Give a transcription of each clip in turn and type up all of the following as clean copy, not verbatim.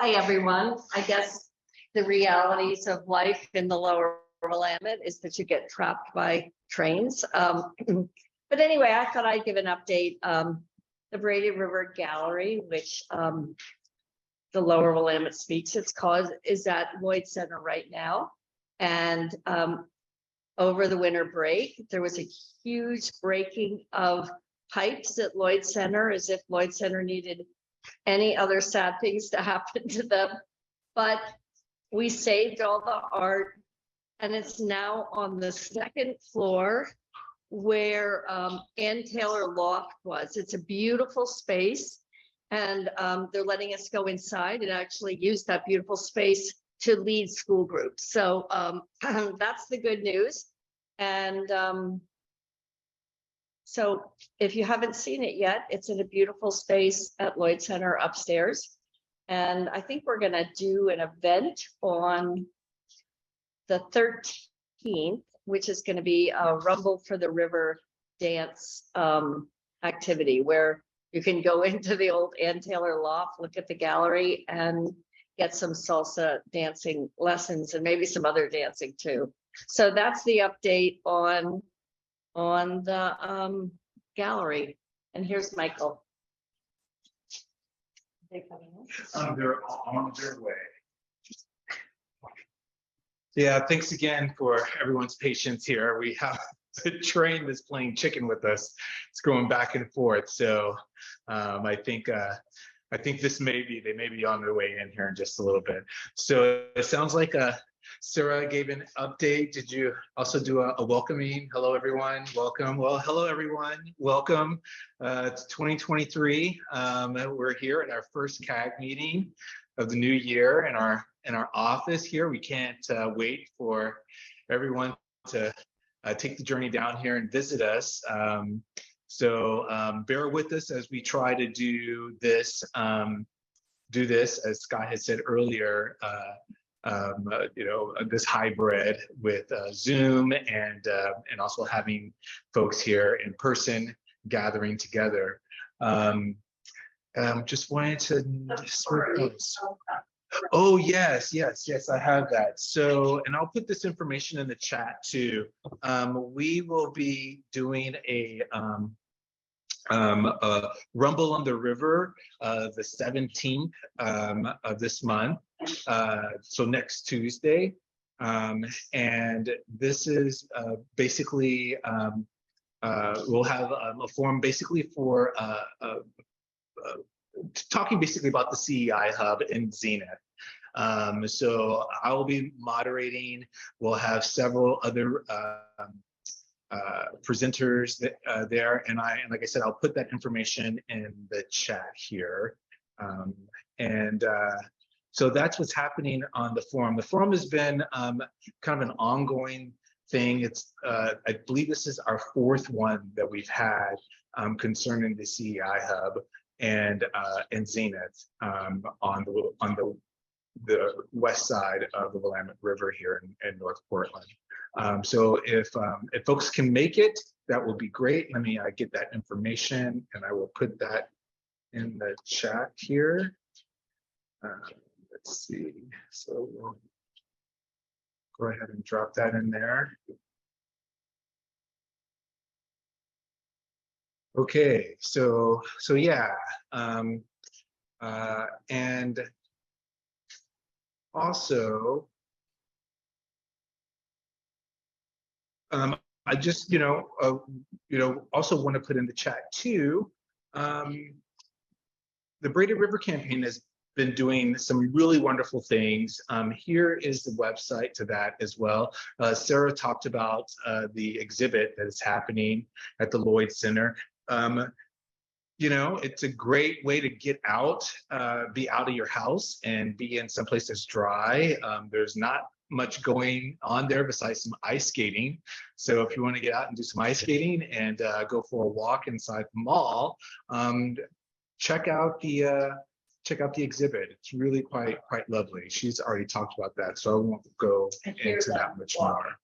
Hi, everyone. I guess the realities of life in the lower Willamette is that you get trapped by trains. But anyway, I thought I'd give an update. The Brady River Gallery, which the lower Willamette speaks, it's called, is at Lloyd Center right now. And over the winter break, there was a huge breaking of pipes at Lloyd Center, as if Lloyd Center needed any other sad things to happen to them. But we saved all the art, and it's now on the second floor where Ann Taylor Loft was. It's a beautiful space, and they're letting us go inside and actually use that beautiful space to lead school groups. So that's the good news. And so if you haven't seen it yet, it's in a beautiful space at Lloyd Center upstairs. And I think we're going to do an event on the 13th, which is going to be a Rumble for the River dance activity, where you can go into the old Ann Taylor Loft, look at the gallery, and get some salsa dancing lessons and maybe some other dancing too. So that's the update on the gallery. And here's Michael. They're on their way. Yeah, thanks again for everyone's patience here. We have the train that's playing chicken with us. It's going back and forth. So I think they may be on their way in here in just a little bit. So it sounds like Sarah gave an update. Did you also do a welcoming? Hello, everyone. Welcome. Well, hello, everyone. Welcome to 2023. We're here at our first CAG meeting of the new year in our office here. We can't wait for everyone to take the journey down here and visit us. So bear with us as we try to do this, as Scott had said earlier, this hybrid with Zoom and also having folks here in person gathering together. Just wanted to oh yes, I have that. So, and I'll put this information in the chat too. We will be doing a Rumble on the River the 17th of this month, so next Tuesday, and this is basically we'll have a forum basically for talking basically about the CEI hub in Zenith. So I will be moderating. We'll have several other presenters there, and like I said, I'll put that information in the chat here. So that's what's happening on the forum. The forum has been kind of an ongoing thing. It's I believe this is our fourth one that we've had concerning the CEI hub and Zenith on the west side of the Willamette River here in North Portland. So if folks can make it, that will be great. Let me get that information, and I will put that in the chat here. Let's see. So we'll go ahead and drop that in there. Okay, so yeah, and also, I just also want to put in the chat too. The Brady River campaign has been doing some really wonderful things. Here is the website to that as well. Sarah talked about the exhibit that is happening at the Lloyd Center. It's a great way to get out, be out of your house and be in some place that's dry. There's not much going on there besides some ice skating. So if you want to get out and do some ice skating and go for a walk inside the mall, check out the exhibit. It's really quite lovely. She's already talked about that, so I won't go into that much more.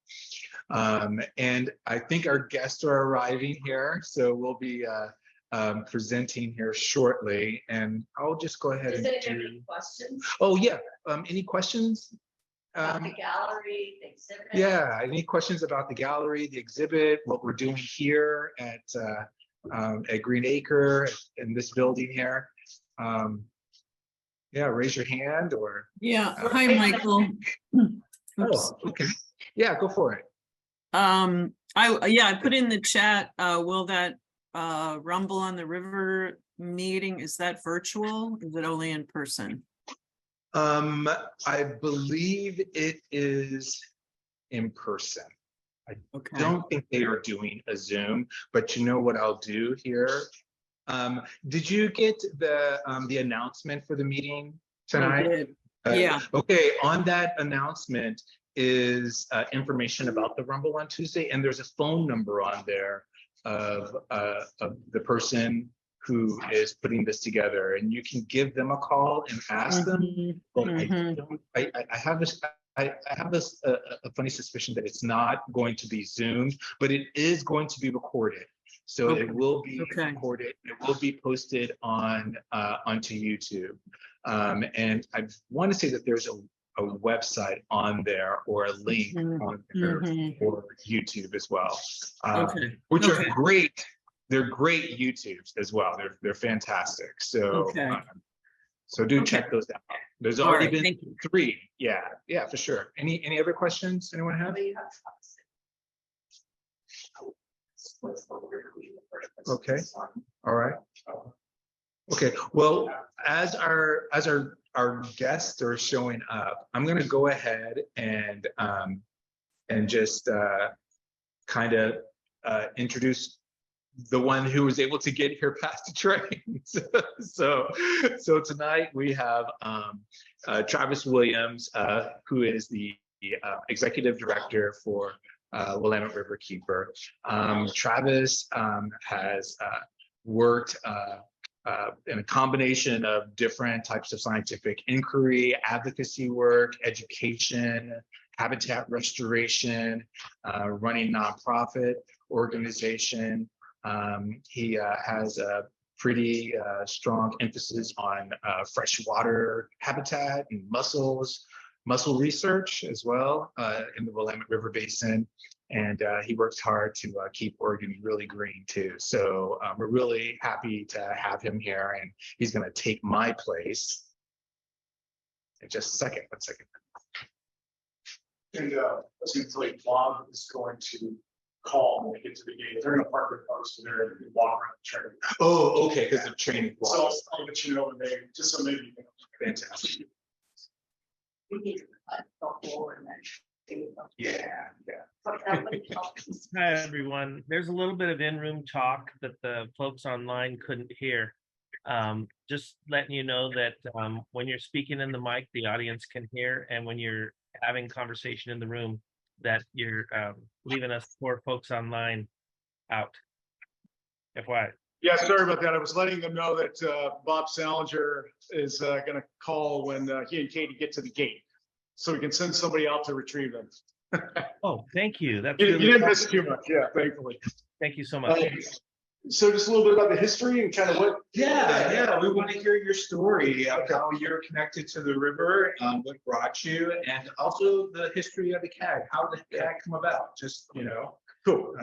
And I think our guests are arriving here, so we'll be presenting here shortly, and I'll just go ahead Is and there do. any questions Oh, yeah. Any questions? about the gallery, the exhibit? Yeah, any questions about the gallery, the exhibit, what we're doing here at Green Acre in this building here? Yeah, raise your hand or. Yeah, hi, Michael. Oops. Oh, okay. Yeah, go for it. I put in the chat, will that Rumble on the River meeting, is that virtual? Is it only in person? I believe it is in person. Okay. Don't think they are doing a Zoom, but you know what I'll do here? Did you get the announcement for the meeting I tonight? did. Yeah. Okay, on that announcement is information about the Rumble on Tuesday, and there's a phone number on there of the person who is putting this together, and you can give them a call and ask them. Mhm, But mhm. I have this. I have this a funny suspicion that it's not going to be Zoomed, but it is going to be recorded. So Okay, it will be okay. recorded. It will be posted on onto YouTube. And I want to say that there's a website on there or a link Mhm, on there mhm. for YouTube as well, Okay, which okay. are great. They're great YouTubes as well. They're fantastic. So Okay. so do Okay. check those out. There's All already right, been thank you. 3. Yeah, for sure. Any other questions anyone have? Okay. All right. Okay. Well, as our guests are showing up, I'm going to go ahead and just kind of introduce the one who was able to get here past the train. So tonight we have Travis Williams, who is the executive director for Willamette Riverkeeper. Travis has worked in a combination of different types of scientific inquiry, advocacy work, education, habitat restoration, running nonprofit organization. He has a pretty strong emphasis on freshwater habitat and mussel research as well in the Willamette River Basin. And he works hard to keep Oregon really green too. So we're really happy to have him here, and he's going to take my place in just a second. 1 second. And essentially, Bob is going to call when we get to the gate. They're going to park their cars so they're going to walk around the train. Oh, okay, because the training. So I'll let you know when they, just so maybe you can. Fantastic. We need to cut the hole in that. Yeah. Hi, everyone. There's a little bit of in-room talk that the folks online couldn't hear. Just letting you know that when you're speaking in the mic, the audience can hear, and when you're having conversation in the room, that you're leaving us poor folks online out. FYI. Yeah, sorry about that. I was letting them know that Bob Salinger is going to call when he and Katie get to the gate, so we can send somebody out to retrieve them. Oh, thank you. That's You really didn't miss too much, yeah, thankfully. Thank you so much. So just a little bit about the history and kind of what. Yeah, we want to hear your story of how you're connected to the river, what brought you, and also the history of the CAG. How did the CAG come about? Just, Cool.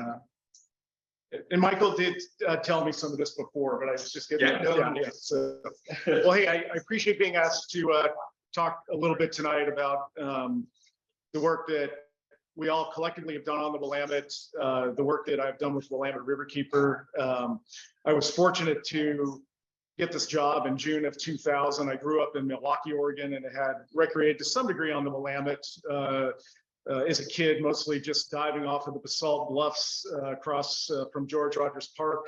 And Michael did tell me some of this before, but I was just getting. Yeah. So, well, hey, I appreciate being asked to talk a little bit tonight about the work that we all collectively have done on the Willamette, the work that I've done with Willamette Riverkeeper. I was fortunate to get this job in June of 2000. I grew up in Milwaukee, Oregon, and had recreated to some degree on the Willamette as a kid, mostly just diving off of the basalt bluffs across from George Rogers Park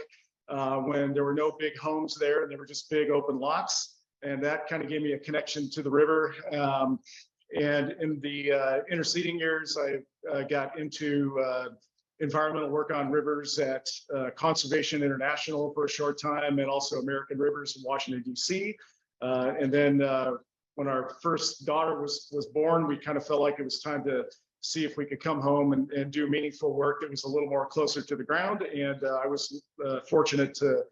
when there were no big homes there and there were just big open lots. And that kind of gave me a connection to the river. And in the interceding years, I got into environmental work on rivers at Conservation International for a short time, and also American Rivers in Washington, D.C. And then when our first daughter was born, we kind of felt like it was time to see if we could come home and do meaningful work that was a little more closer to the ground. And I was fortunate to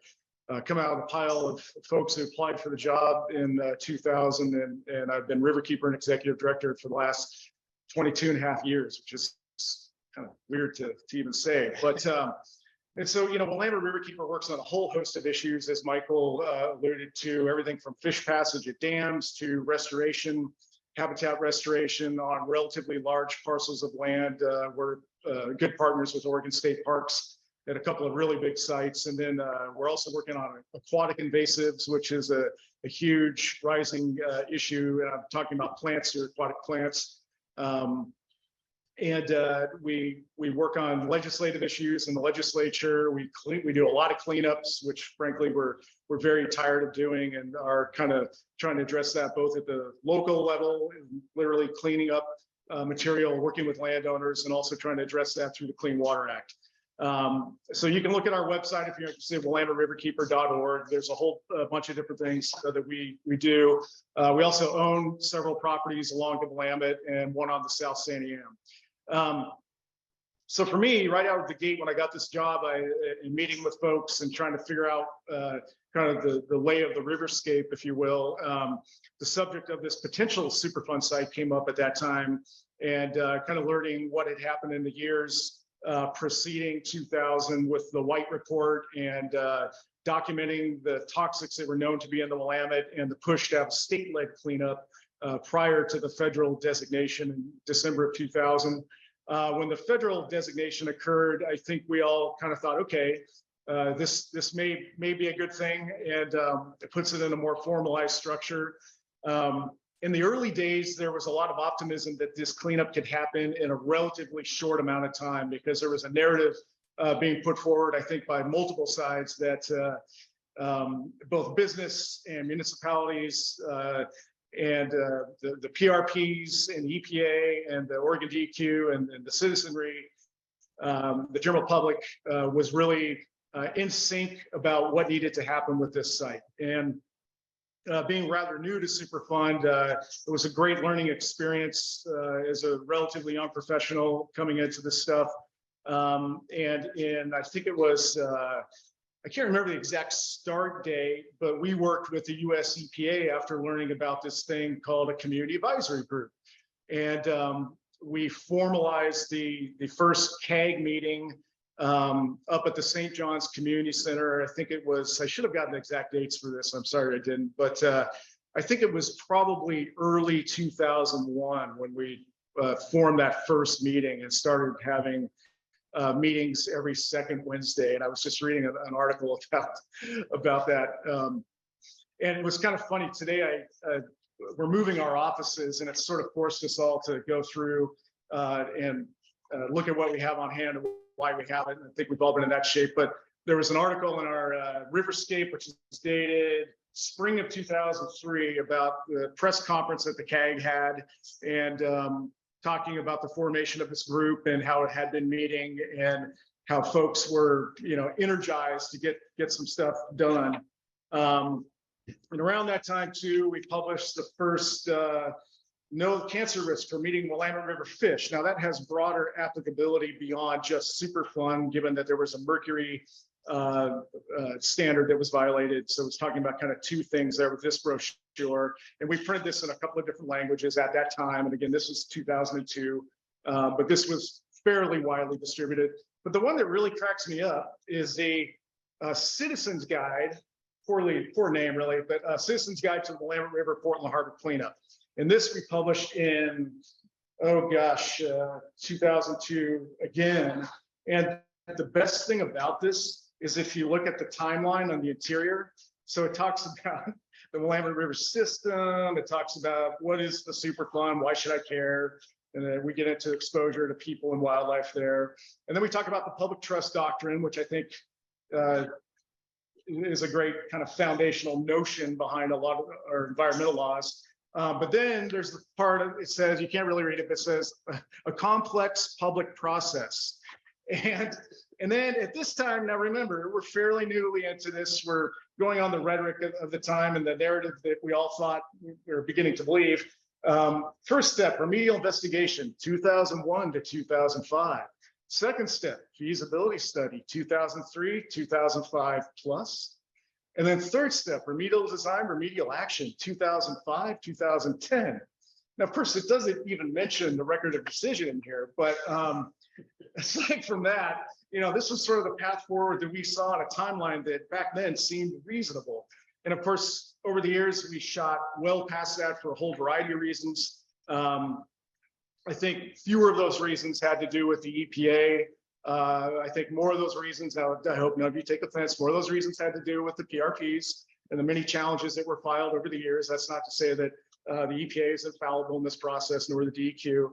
come out of the pile of folks who applied for the job in 2000, and I've been Riverkeeper and executive director for the last 22 and a half years, which is kind of weird to even say. But and so, Willamette Riverkeeper works on a whole host of issues, as Michael alluded to, everything from fish passage at dams to restoration, habitat restoration on relatively large parcels of land. We're good partners with Oregon State Parks at a couple of really big sites. And then we're also working on aquatic invasives, which is a huge rising issue. And I'm talking about plants here, aquatic plants. And we work on legislative issues in the legislature. We do a lot of cleanups, which frankly we're very tired of doing, and are kind of trying to address that both at the local level, literally cleaning up material, working with landowners, and also trying to address that through the Clean Water Act. So you can look at our website if you're interested, WillametteRiverkeeper.org. There's a whole bunch of different things that we do. We also own several properties along the Willamette and one on the South Santiam. So for me, right out of the gate, when I got this job, in meeting with folks and trying to figure out kind of the lay of the riverscape, if you will, the subject of this potential Superfund site came up at that time, and kind of learning what had happened in the years preceding 2000 with the White Report, and documenting the toxics that were known to be in the Willamette, and the push to have state-led cleanup prior to the federal designation in December of 2000. When the federal designation occurred, I think we all kind of thought, okay, this may be a good thing, and it puts it in a more formalized structure. In the early days, there was a lot of optimism that this cleanup could happen in a relatively short amount of time, because there was a narrative being put forward, I think, by multiple sides that both business and municipalities and the PRPs and the EPA and the Oregon DEQ and the citizenry, the general public was really in sync about what needed to happen with this site. And being rather new to Superfund, it was a great learning experience as a relatively young professional coming into this stuff. And I think it was, I can't remember the exact start date, but we worked with the US EPA after learning about this thing called a community advisory group. And we formalized the first CAG meeting up at the St. John's Community Center. I think it was, I should have gotten the exact dates for this. I'm sorry I didn't, but I think it was probably early 2001 when we formed that first meeting and started having meetings every second Wednesday. And I was just reading an article about that. And it was kind of funny today. We're moving our offices, and it's sort of forced us all to go through and look at what we have on hand and why we have it. I think we've all been in that shape. But there was an article in our Riverscape, which is dated spring of 2003, about the press conference that the CAG had, and talking about the formation of this group and how it had been meeting and how folks were, energized to get some stuff done. And around that time too, we published the first No Cancer Risk for Meeting Willamette River Fish. Now that has broader applicability beyond just Superfund, given that there was a mercury standard that was violated. So it's talking about kind of two things there with this brochure. And we printed this in a couple of different languages at that time. And again, this was 2002, but this was fairly widely distributed. But the one that really cracks me up is the Citizen's Guide, poor name really, but Citizen's Guide to the Willamette River Portland Harbor Cleanup. And this we published in, 2002 again. And the best thing about this is if you look at the timeline on the interior, so it talks about the Willamette River system, it talks about what is the Superfund, why should I care? And then we get into exposure to people and wildlife there. And then we talk about the public trust doctrine, which I think is a great kind of foundational notion behind a lot of our environmental laws. But then there's the part of it says, you can't really read it, but it says a complex public process. And then at this time, now remember, we're fairly newly into this. We're going on the rhetoric of the time and the narrative that we all thought we were beginning to believe. First step, remedial investigation, 2001 to 2005. Second step, feasibility study, 2003, 2005 plus. And then third step, remedial design, remedial action, 2005, 2010. Now, of course, it doesn't even mention the record of decision in here, but aside from that, this was sort of the path forward that we saw on a timeline that back then seemed reasonable. And of course, over the years, we shot well past that for a whole variety of reasons. I think fewer of those reasons had to do with the EPA. I think more of those reasons, I hope none of you take offense, more of those reasons had to do with the PRPs and the many challenges that were filed over the years. That's not to say that the EPA is infallible in this process, nor the DEQ.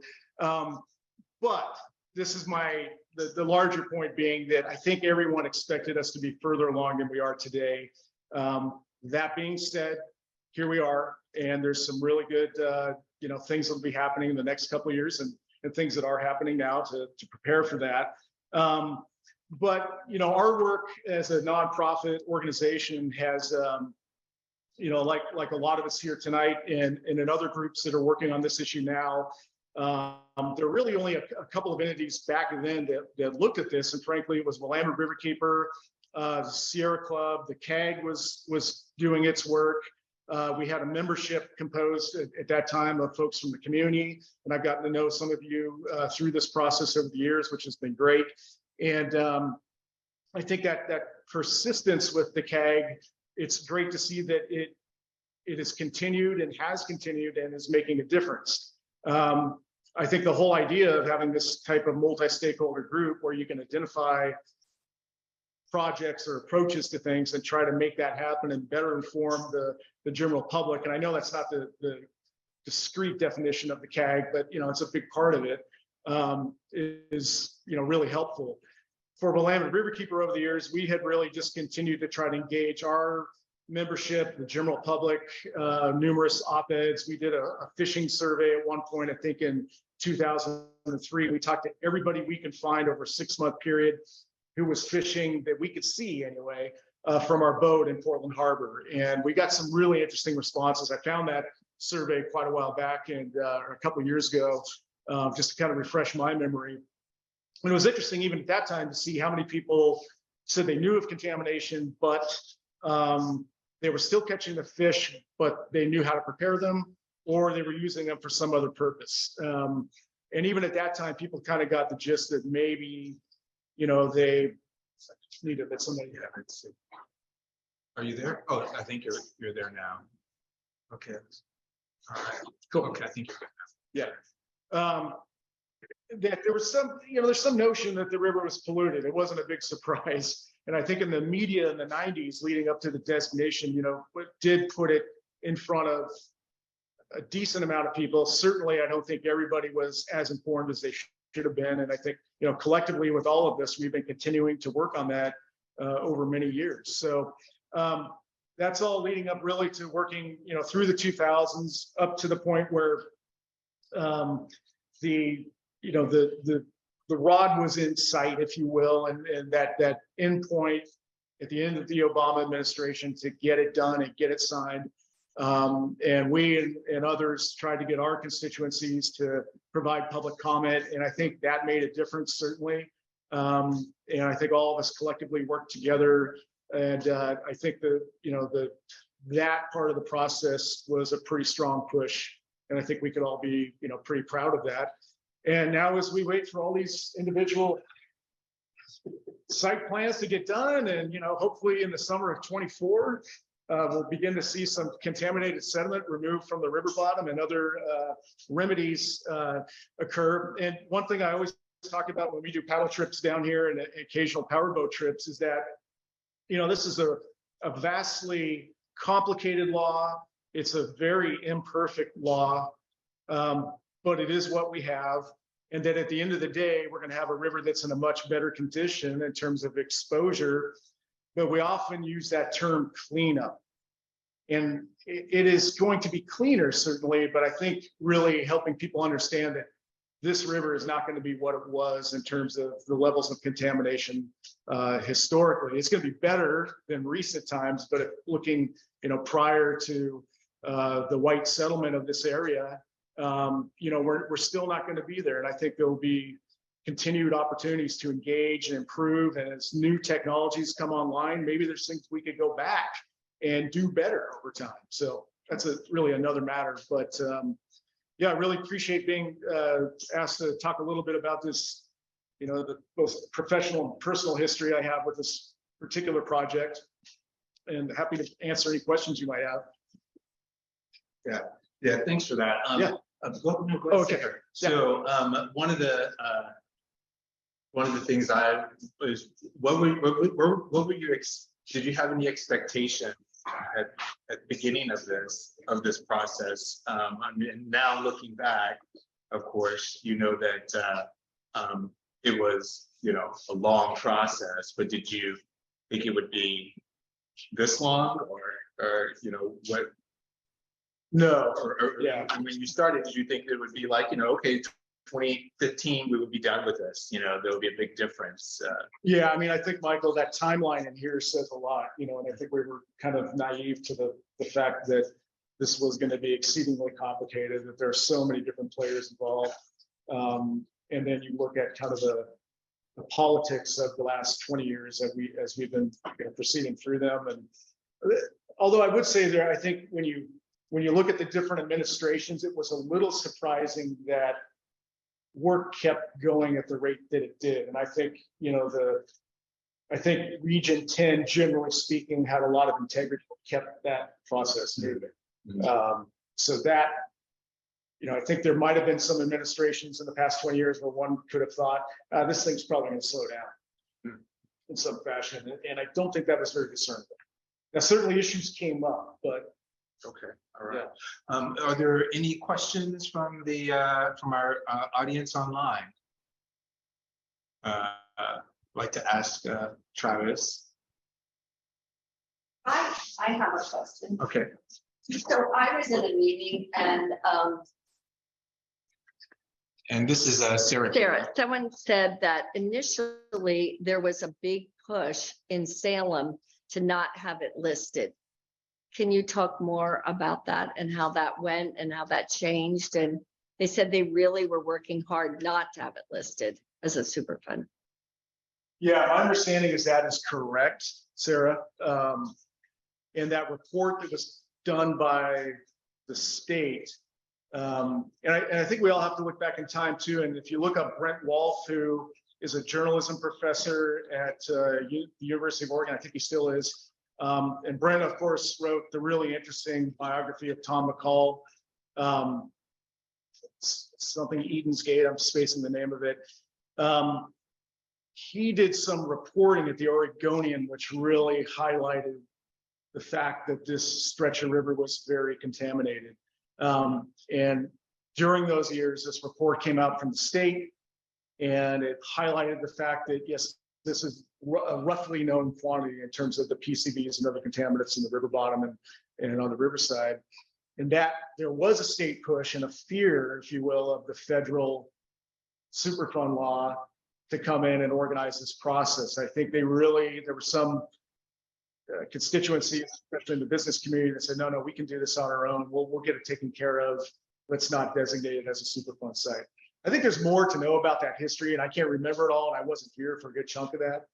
But this is the larger point being that I think everyone expected us to be further along than we are today. That being said, here we are, and there's some really good things that will be happening in the next couple of years and things that are happening now to prepare for that. But our work as a nonprofit organization has, like a lot of us here tonight and in other groups that are working on this issue now, there are really only a couple of entities back then that looked at this, and frankly, it was Willamette Riverkeeper, the Sierra Club, the CAG was doing its work. We had a membership composed at that time of folks from the community, and I've gotten to know some of you through this process over the years, which has been great. And I think that persistence with the CAG, it's great to see that it has continued and is making a difference. I think the whole idea of having this type of multi-stakeholder group where you can identify projects or approaches to things and try to make that happen and better inform the general public. And I know that's not the discrete definition of the CAG, but it's a big part of it, is really helpful. For Willamette Riverkeeper over the years, we had really just continued to try to engage our membership, the general public, numerous op-eds. We did a fishing survey at one point, I think in 2003. We talked to everybody we could find over a 6-month period who was fishing that we could see anyway, from our boat in Portland Harbor. And we got some really interesting responses. I found that survey quite a while back and a couple of years ago, just to kind of refresh my memory. And it was interesting even at that time to see how many people said they knew of contamination, but they were still catching the fish, but they knew how to prepare them, or they were using them for some other purpose. And even at that time, people kind of got the gist that maybe, they needed that somebody. Yeah, let's see. Are you there? Oh, I think you're there now. Okay. All right. Cool. Okay, I think you're good now. Yeah. That there was some, there's some notion that the river was polluted. It wasn't a big surprise. And I think in the media in the 90s leading up to the designation, did put it in front of a decent amount of people. Certainly, I don't think everybody was as informed as they should have been. And I think, collectively with all of this, we've been continuing to work on that over many years. So that's all leading up really to working, through the 2000s up to the point where the rod was in sight, if you will, and that end point at the end of the Obama administration to get it done and get it signed. And we and others tried to get our constituencies to provide public comment. And I think that made a difference, certainly. And I think all of us collectively worked together. And I think that part of the process was a pretty strong push. And I think we could all be, pretty proud of that. And now as we wait for all these individual site plans to get done, and hopefully in the summer of 24, we'll begin to see some contaminated sediment removed from the river bottom and other remedies occur. And one thing I always talk about when we do paddle trips down here and occasional powerboat trips is that, this is a vastly complicated law. It's a very imperfect law, but it is what we have. And that at the end of the day, we're going to have a river that's in a much better condition in terms of exposure. But we often use that term cleanup. And it is going to be cleaner, certainly, but I think really helping people understand that this river is not going to be what it was in terms of the levels of contamination historically. It's going to be better than recent times, but looking, prior to the white settlement of this area, we're still not going to be there. And I think there'll be continued opportunities to engage and improve. And as new technologies come online, maybe there's things we could go back and do better over time. So that's really another matter. But yeah, I really appreciate being asked to talk a little bit about this, the both professional and personal history I have with this particular project, and happy to answer any questions you might have. Yeah, thanks for that. Yeah. Go ahead, Okay. Sarah. So one of the things I was, what were your did you have any expectation at the beginning of this process? I mean, now looking back, of course, that it was a long process, but did you think it would be this long, or what? No. Or Yeah. when you started, did you think it would be like, okay, 2015, we would be done with this, there would be a big difference? Yeah, I mean, I think, Michael, that timeline in here says a lot, and I think we were kind of naive to the fact that this was going to be exceedingly complicated, that there are so many different players involved. And then you look at kind of the politics of the last 20 years as we've been proceeding through them. And although I would say there, I think when you look at the different administrations, it was a little surprising that work kept going at the rate that it did. And I think, I think Region 10, generally speaking, had a lot of integrity, kept that process moving. So that, I think there might have been some administrations in the past 20 years where one could have thought, this thing's probably going to slow down in some fashion. And I don't think that was very discernible. Now, certainly issues came up, but Okay, all right. Are there any questions from our audience online? Like to ask Travis. I have a question. Okay. So I was in a meeting and this is Sarah. Sarah, someone said that initially there was a big push in Salem to not have it listed. Can you talk more about that and how that went and how that changed? And they said they really were working hard not to have it listed as a Superfund. yeah, my understanding is that is correct, Sarah. And that report that was done by the state. And I think we all have to look back in time too. And if you look up Brent Wolf, who is a journalism professor at the University of Oregon, I think he still is. And Brent, of course, wrote the really interesting biography of Tom McCall, something Eden's Gate, I'm spacing the name of it. He did some reporting at the Oregonian, which really highlighted the fact that this stretch of river was very contaminated. And during those years, this report came out from the state, and it highlighted the fact that, yes, this is a roughly known quantity in terms of the PCBs and other contaminants in the river bottom and on the riverside. And that there was a state push and a fear, if you will, of the federal Superfund law to come in and organize this process. I think there were some constituencies, especially in the business community, that said, no, we can do this on our own. We'll get it taken care of. Let's not designate it as a Superfund site. I think there's more to know about that history, and I can't remember it all, and I wasn't here for a good chunk of that.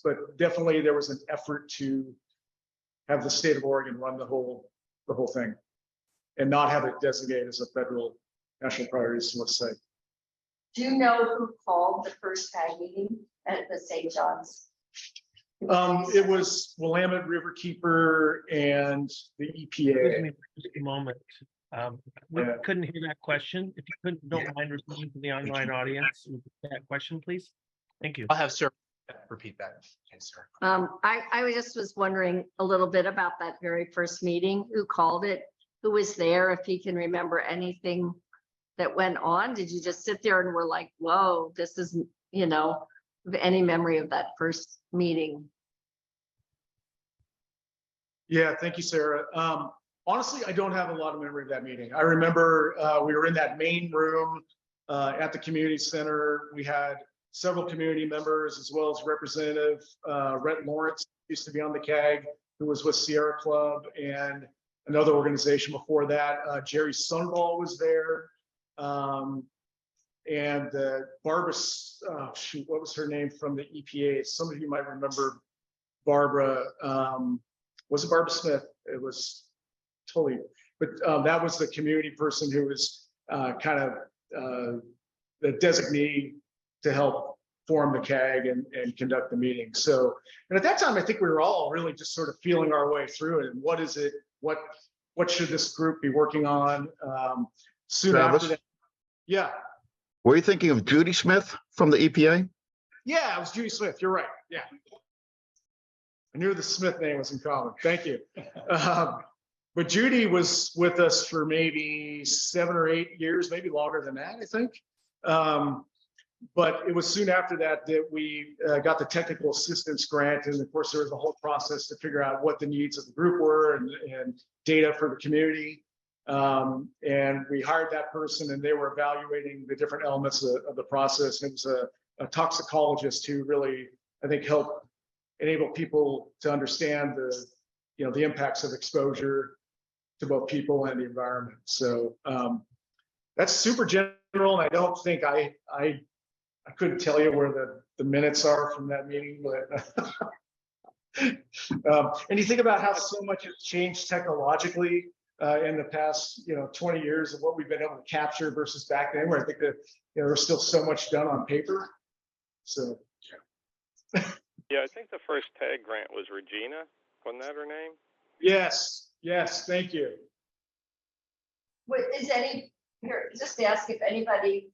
But definitely there was an effort to have the state of Oregon run the whole thing and not have it designated as a federal national priorities list site. Do you know who called the first tag meeting at the St. John's? It was Willamette Riverkeeper and the Excuse EPA. me for just a moment. We Yeah. couldn't hear that question. If you don't mind repeating to the online audience that question, please. Thank you. I'll have Sarah repeat that. Okay, sir. I was wondering a little bit about that very first meeting, who called it, who was there, if he can remember anything that went on. Did you just sit there and were like, whoa, this is, any memory of that first meeting? Yeah, thank you, Sarah. Honestly, I don't have a lot of memory of that meeting. I remember we were in that main room at the community center. We had several community members, as well as Representative Rhett Lawrence, used to be on the CAG, who was with Sierra Club and another organization before that. Jerry Sunball was there. And Barbara, what was her name from the EPA? Some of you might remember Barbara, was it Barbara Smith? It was totally, but that was the community person who was kind of the designee to help form the CAG and conduct the meeting. So, and at that time, I think we were all really just sort of feeling our way through it. And what is it? What should this group be working on? Soon Travis? after that. Yeah. Were you thinking of Judy Smith from the EPA? Yeah, it was Judy Smith. You're right. Yeah. I knew the Smith name was in common. Thank you. But Judy was with us for maybe 7 or 8 years, maybe longer than that, I think. But it was soon after that that we got the technical assistance grant. And of course, there was a whole process to figure out what the needs of the group were and data for the community. And we hired that person and they were evaluating the different elements of the process. And it was a toxicologist who really, I think, helped enable people to understand the impacts of exposure to both people and the environment. So that's super general. And I don't think I couldn't tell you where the minutes are from that meeting, but and you think about how so much has changed technologically in the past, 20 years of what we've been able to capture versus back then, where I think that there was still so much done on paper. So. Yeah, I think the first tag grant was Regina. Wasn't that her name? Yes, thank you. Wait, just to ask if anybody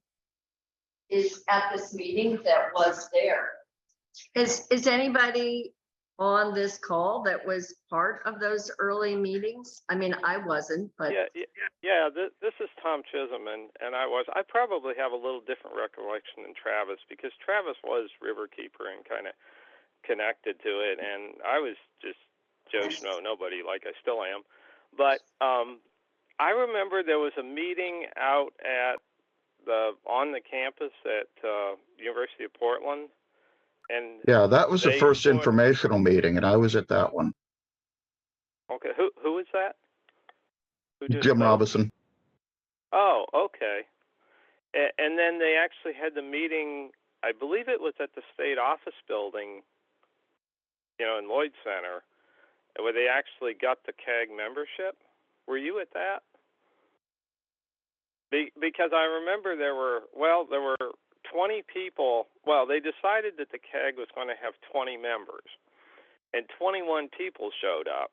is at this meeting that was there. Is anybody on this call that was part of those early meetings? I mean, I wasn't, but. Yeah. This is Tom Chisholm, and I probably have a little different recollection than Travis, because Travis was Riverkeeper and kind of connected to it, and I was just Joe Schmo, nobody, like I still am. But I remember there was a meeting out at on the campus at University of Portland, and Yeah, that was the they first sort- informational meeting and I was at that one. Okay, who is that? Who just Jim spoke? Robinson. Oh, okay. And then they actually had the meeting, I believe it was at the state office building, in Lloyd Center, where they actually got the CAG membership. Were you at that? Because I remember there were 20 people. Well, they decided that the CAG was going to have 20 members, and 21 people showed up.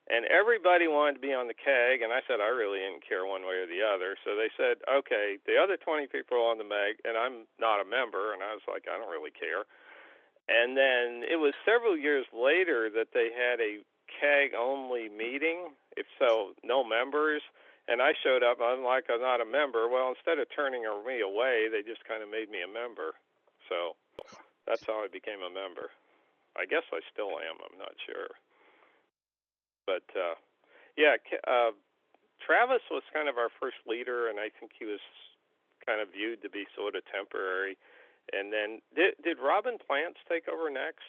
And everybody wanted to be on the CAG, and I said I really didn't care one way or the other. So they said, okay, the other 20 people are on the MEG, and I'm not a member. And I was like, I don't really care. And then it was several years later that they had a CAG-only meeting, if so, no members. And I showed up, I'm like, I'm not a member. Well, instead of turning me away, they just kind of made me a member. So that's how I became a member. I guess I still am, I'm not sure. But, Travis was kind of our first leader, and I think he was kind of viewed to be sort of temporary. And then, did Robin Plants take over next?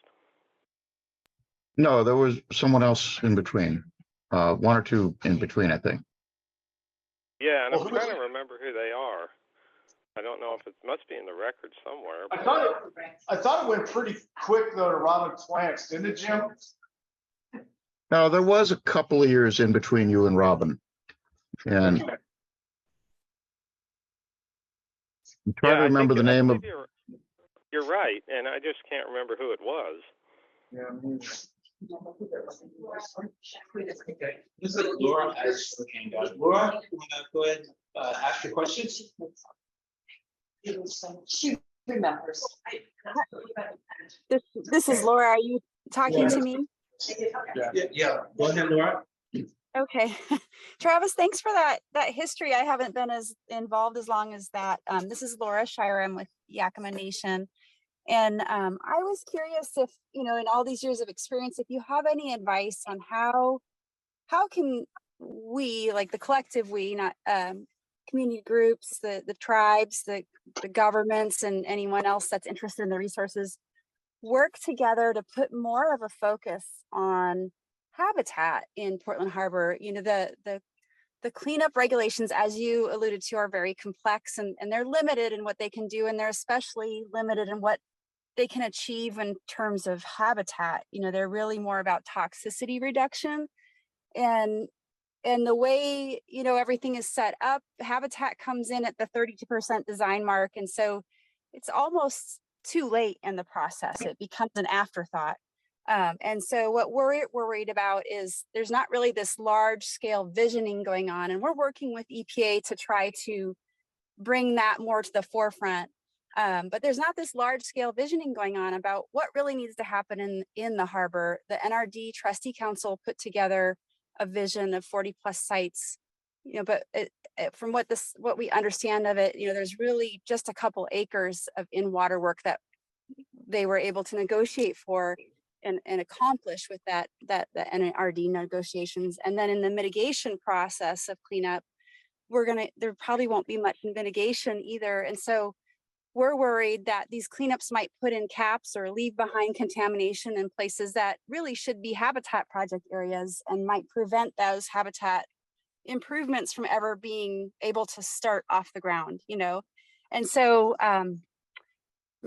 No, there was someone else in between, 1 or 2 in between, I think. Yeah, and Well, I'm who was trying to remember who they are. I don't know if it must be in the record somewhere. I thought it went pretty quick though to Robin Plants, didn't it, Jim? No, there was a couple of years in between you and Robin. And Okay. I'm trying to I remember think- the I name of, believe You're right, and I just can't remember who it was. Yeah. Okay, this is Laura as the hand up. Laura, you want to go ahead, ask your questions? She remembers. This is Laura. Are you talking to me? Yeah, go ahead, Laura. Okay. Travis, thanks for that history. I haven't been as involved as long as that. This is Laura Shire. I'm with Yakima Nation. And I was curious if, in all these years of experience, if you have any advice on how can we, like the collective we, not community groups, the tribes, the governments, and anyone else that's interested in the resources, work together to put more of a focus on habitat in Portland Harbor. The cleanup regulations, as you alluded to, are very complex and they're limited in what they can do, and they're especially limited in what they can achieve in terms of habitat. You know, they're really more about toxicity reduction. And the way, you know, everything is set up, habitat comes in at the 32% design mark. And so it's almost too late in the process. It becomes an afterthought. And so what we're worried about is there's not really this large scale visioning going on. And we're working with EPA to try to bring that more to the forefront. But there's not this large scale visioning going on about what really needs to happen in the harbor. The NRD Trustee Council put together a vision of 40 plus sites, you know, but from what we understand of it, you know, there's really just a couple acres of in-water work that they were able to negotiate for and accomplish with the NRD negotiations. And then in the mitigation process of cleanup, there probably won't be much mitigation either. And so we're worried that these cleanups might put in caps or leave behind contamination in places that really should be habitat project areas and might prevent those habitat improvements from ever being able to start off the ground, you know? And so I'm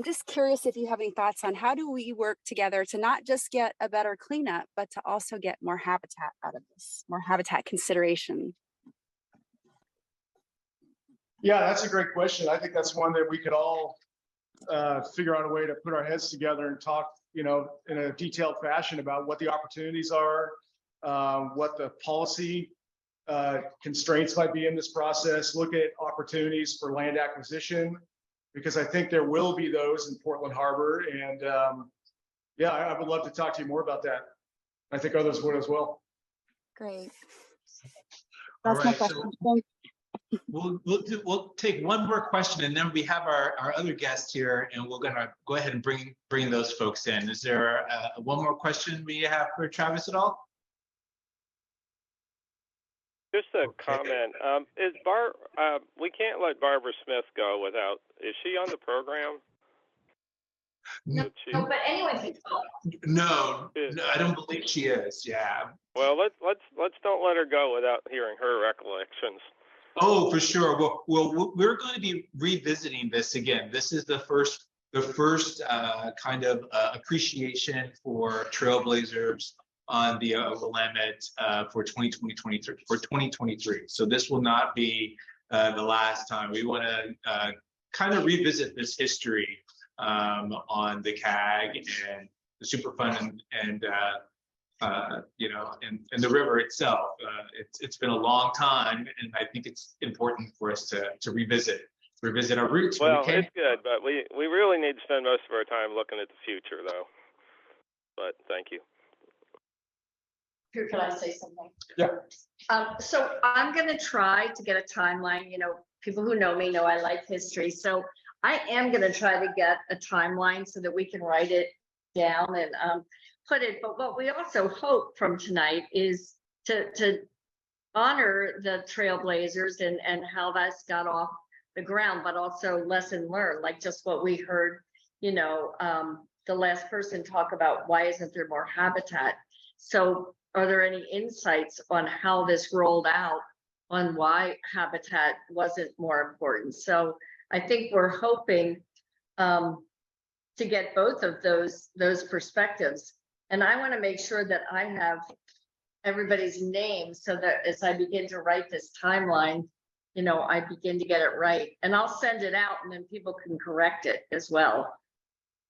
just curious if you have any thoughts on how do we work together to not just get a better cleanup, but to also get more habitat out of this, more habitat consideration. Yeah, that's a great question. I think that's one that we could all figure out a way to put our heads together and talk, you know, in a detailed fashion about what the opportunities are, what the policy constraints might be in this process, look at opportunities for land acquisition, because I think there will be those in Portland Harbor. And yeah, I would love to talk to you more about that. I think others would as well. Great. All That's my right, question. so we'll take one more question, and then we have our other guest here, and we're gonna go ahead and bring those folks in. Is there one more question we have for Travis at all? Just a comment. We can't let Barbara Smith go without, is she on the program? No, Did she- but anyone can talk. No, I don't believe she is. Yeah. Well, let's don't let her go without hearing her recollections. Oh, for sure. Well, we're going to be revisiting this again. This is the first kind of appreciation for Trailblazers on the Willamette for 2023. So this will not be the last time. We want to kind of revisit this history on the CAG and the Superfund and you know, and the river itself. It's been a long time, and I think it's important for us to revisit our roots. Well, it's good, but we really need to spend most of our time looking at the future, though. But thank you. Could I say something? Yeah. So I'm going to try to get a timeline. You know, people who know me know I like history. So I am going to try to get a timeline so that we can write it down and put it. But what we also hope from tonight is to honor the Trailblazers and how that's got off the ground, but also lesson learned, like just what we heard, you know, the last person talk about why isn't there more habitat? So are there any insights on how this rolled out on why habitat wasn't more important? So I think we're hoping to get both of those perspectives. And I want to make sure that I have everybody's name so that as I begin to write this timeline, you know, I begin to get it right. And I'll send it out and then people can correct it as well.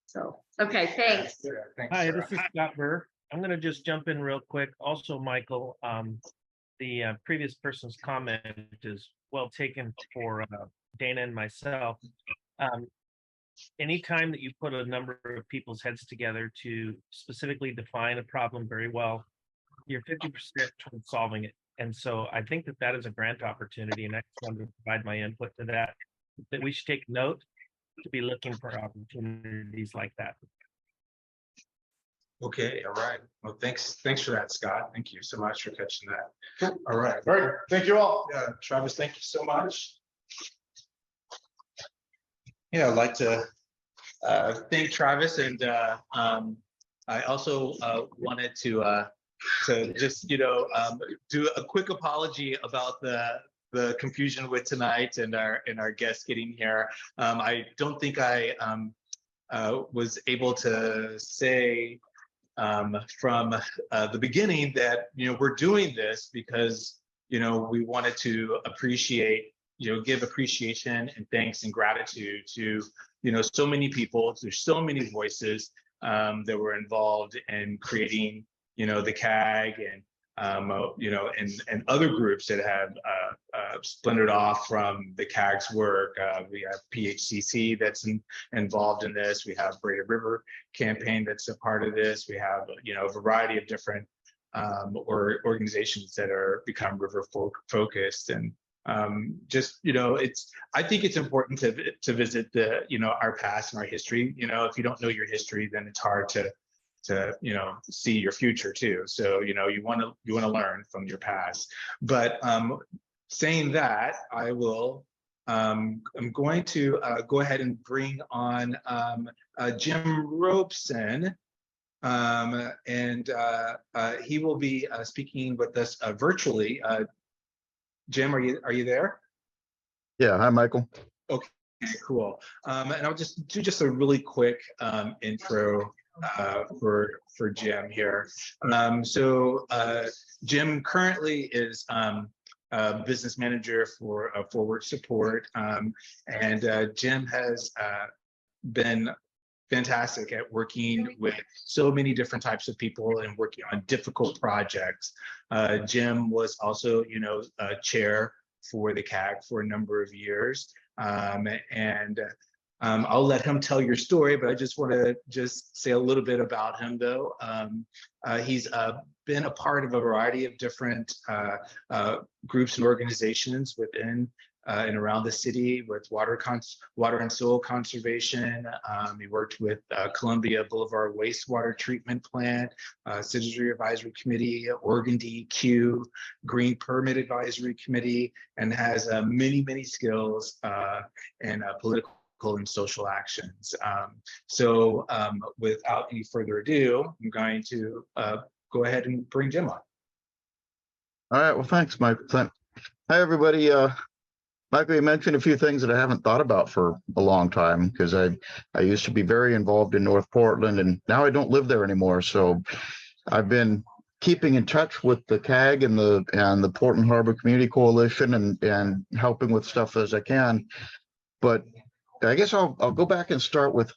So, okay, thanks. Thanks, Hi, Sarah. this is Scott Burr. I'm going to just jump in real quick. Also, Michael, the previous person's comment is well taken for Dana and myself. Anytime that you put a number of people's heads together to specifically define a problem very well, you're 50% towards solving it. And so I think that is a grant opportunity, and I just wanted to provide my input to that we should take note to be looking for opportunities like that. Okay, all right. Well, thanks for that, Scott. Thank you so much for catching that. All right. All right. Thank you all. Yeah, Travis, thank you so much. Yeah, I'd like to thank Travis, and I also wanted to just, you know, do a quick apology about the confusion with tonight and our guests getting here. I don't think I was able to say from the beginning that, we're doing this because, we wanted to appreciate, give appreciation and thanks and gratitude to, so many people, there's so many voices that were involved in creating, the CAG and, and other groups that have splintered off from the CAG's work. We have PHCC that's involved in this. We have Braided River Campaign that's a part of this. We have, a variety of different or organizations that are become river focused. And just, I think it's important to visit the, our past and our history. If you don't know your history, then it's hard to see your future too. So, you want to learn from your past. But saying that, I will, I'm going to go ahead and bring on Jim Robeson. And he will be speaking with us virtually. Jim, are you there? Yeah, hi, Michael. Okay, cool. And I'll just do a really quick intro for Jim here. So Jim currently is business manager for Forward Support, and Jim has been fantastic at working with so many different types of people and working on difficult projects. Jim was also, chair for the CAG for a number of years, and I'll let him tell your story, but I just want to say a little bit about him, though. He's been a part of a variety of different groups and organizations within and around the city with water and soil conservation. He worked with Columbia Boulevard Wastewater Treatment Plant, Citizenry Advisory Committee, Oregon DEQ, Green Permit Advisory Committee, and has many, many skills in political and social actions. So without any further ado, I'm going to go ahead and bring Jim on. All right, well, thanks, Mike. Hi, everybody. Michael, you mentioned a few things that I haven't thought about for a long time, because I used to be very involved in North Portland, and now I don't live there anymore. So I've been keeping in touch with the CAG and the Portland Harbor Community Coalition and helping with stuff as I can. But I guess I'll go back and start with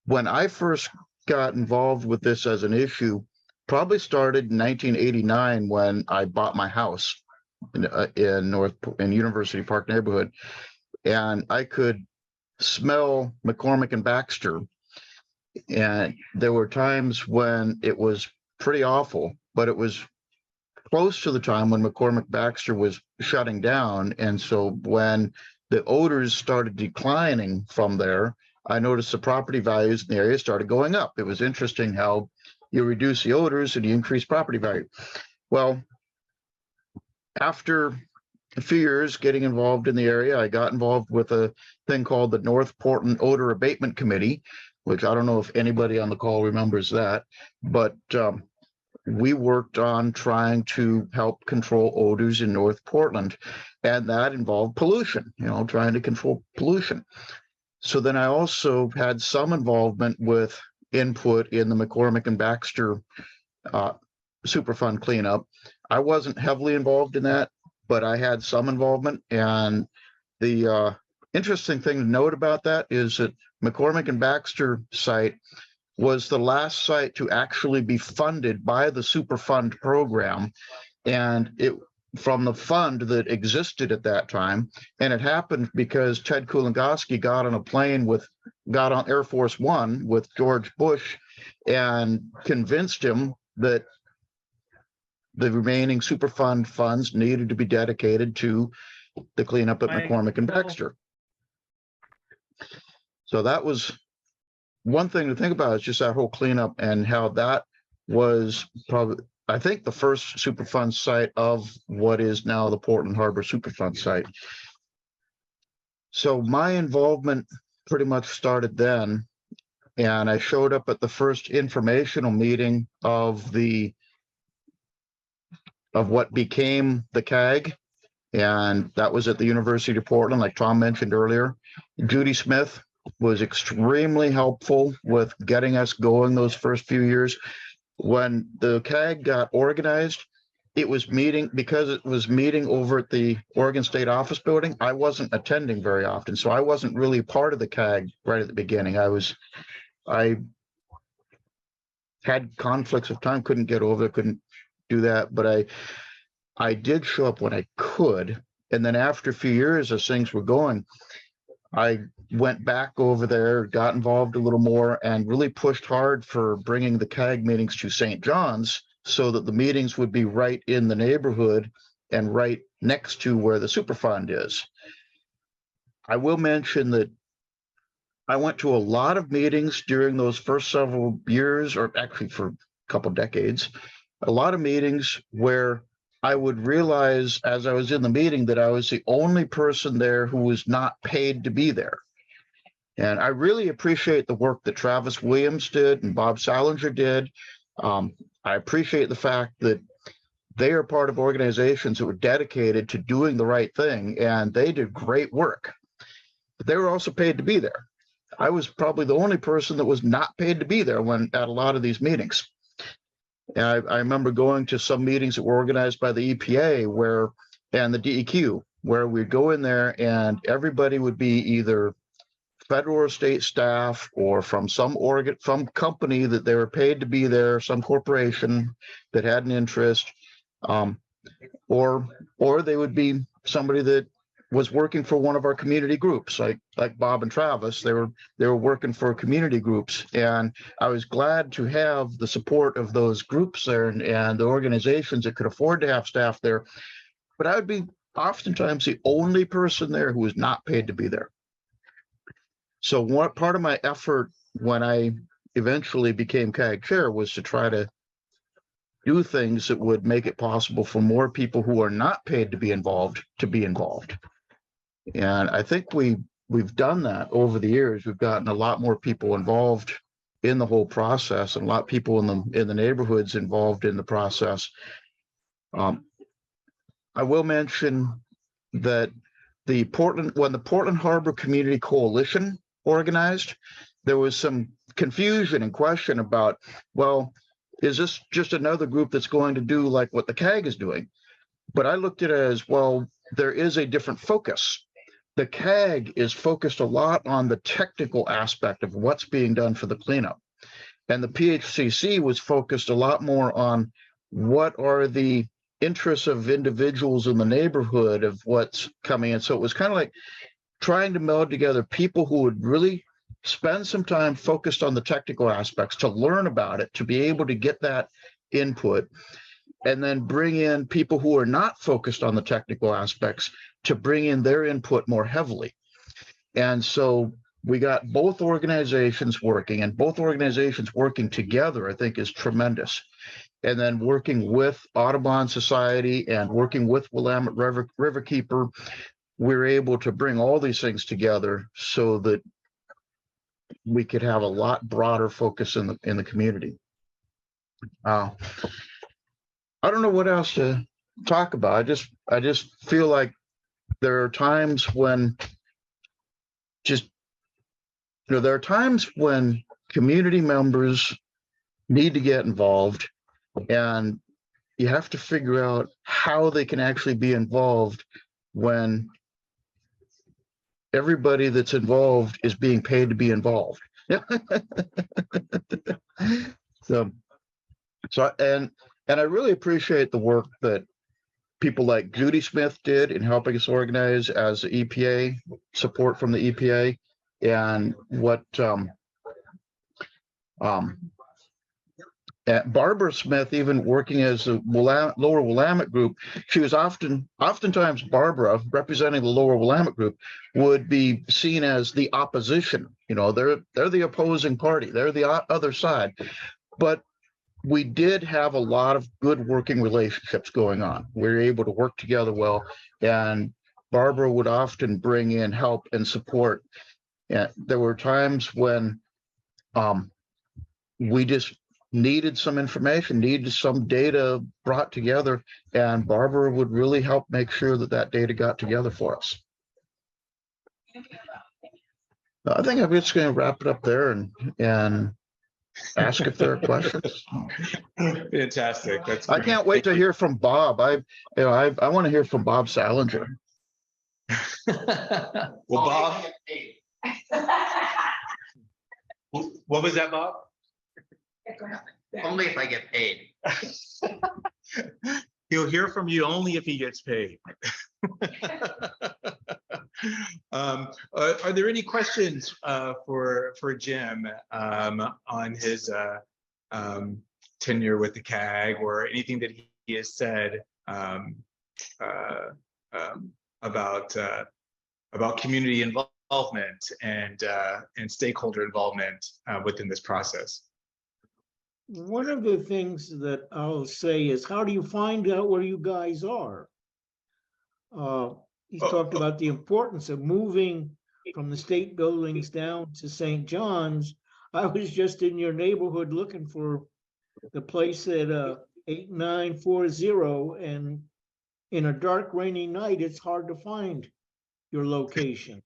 when I first got involved with this as an issue. Probably started in 1989 when I bought my house in University Park neighborhood, and I could smell McCormick and Baxter, and there were times when it was pretty awful, but it was close to the time when McCormick Baxter was shutting down. And so when the odors started declining from there, I noticed the property values in the area started going up. It was interesting how you reduce the odors and you increase property value. Well, after a few years getting involved in the area, I got involved with a thing called the North Portland Odor Abatement Committee, which I don't know if anybody on the call remembers that, but we worked on trying to help control odors in North Portland, and that involved pollution, trying to control pollution. So then I also had some involvement with input in the McCormick and Baxter Superfund cleanup. I wasn't heavily involved in that, but I had some involvement. And the interesting thing to note about that is that McCormick and Baxter site was the last site to actually be funded by the Superfund program, and it from the fund that existed at that time. And it happened because Ted Kulingoski got on Air Force One with George Bush and convinced him that the remaining Superfund funds needed to be dedicated to the cleanup at McCormick and Baxter. So that was one thing to think about, is just that whole cleanup and how that was probably, I think, the first Superfund site of what is now the Portland Harbor Superfund site. So my involvement pretty much started then, and I showed up at the first informational meeting of what became the CAG, and that was at the University of Portland, like Tom mentioned earlier. Judy Smith was extremely helpful with getting us going those first few years. When the CAG got organized, it was meeting, because it was meeting over at the Oregon State Office Building. I wasn't attending very often, so I wasn't really part of the CAG right at the beginning. I had conflicts of time, couldn't get over it, couldn't do that, but I did show up when I could. And then after a few years, as things were going, I went back over there, got involved a little more, and really pushed hard for bringing the CAG meetings to St. John's so that the meetings would be right in the neighborhood and right next to where the Superfund is. I will mention that I went to a lot of meetings during those first several years, or actually for a couple decades, a lot of meetings where I would realize as I was in the meeting that I was the only person there who was not paid to be there. And I really appreciate the work that Travis Williams did and Bob Salinger did. I appreciate the fact that they are part of organizations that were dedicated to doing the right thing, and they did great work. But they were also paid to be there. I was probably the only person that was not paid to be there at a lot of these meetings. And I remember going to some meetings that were organized by the EPA and the DEQ, where we'd go in there and everybody would be either federal or state staff or from some company that they were paid to be there, some corporation that had an interest, or they would be somebody that was working for one of our community groups, like Bob and Travis. They were working for community groups, and I was glad to have the support of those groups there and the organizations that could afford to have staff there. But I would be oftentimes the only person there who was not paid to be there. So one part of my effort when I eventually became CAG chair was to try to do things that would make it possible for more people who are not paid to be involved. And I think we've done that over the years. We've gotten a lot more people involved in the whole process, and a lot of people in the neighborhoods involved in the process. I will mention that when the Portland Harbor Community Coalition organized, there was some confusion and question about, well, is this just another group that's going to do like what the CAG is doing? But I looked at it as, well, there is a different focus. The CAG is focused a lot on the technical aspect of what's being done for the cleanup. And the PHCC was focused a lot more on what are the interests of individuals in the neighborhood of what's coming in. So it was kind of like trying to meld together people who would really spend some time focused on the technical aspects to learn about it, to be able to get that input, and then bring in people who are not focused on the technical aspects to bring in their input more heavily. And so we got both organizations working, and both organizations working together, I think, is tremendous. And then working with Audubon Society and working with Willamette Riverkeeper, we're able to bring all these things together so that we could have a lot broader focus in the community. I don't know what else to talk about. I just feel like there are times when there are times when community members need to get involved, and you have to figure out how they can actually be involved when everybody that's involved is being paid to be involved. So and I really appreciate the work that people like Judy Smith did in helping us organize as the EPA, support from the EPA, and what Barbara Smith, even working as a Lower Willamette group, she was oftentimes Barbara, representing the Lower Willamette group, would be seen as the opposition. They're the opposing party. They're the other side. But we did have a lot of good working relationships going on. We were able to work together well, and Barbara would often bring in help and support. And there were times when we just needed some information, needed some data brought together, and Barbara would really help make sure that data got together for us. I think I'm just gonna wrap it up there and ask if there are questions. Fantastic. That's I great. can't wait to hear from Bob. I want to hear from Bob Salinger. Well, Bob, what was that, Bob? Only if I get paid. He'll hear from you only if he gets paid. Are there any questions for Jim on his tenure with the CAG, or anything that he has said about community involvement and stakeholder involvement within this process? One of the things that I'll say is, how do you find out where you guys are? He talked about the importance of moving from the state buildings down to St. John's. I was just in your neighborhood looking for the place at 8940, and in a dark, rainy night, it's hard to find your location.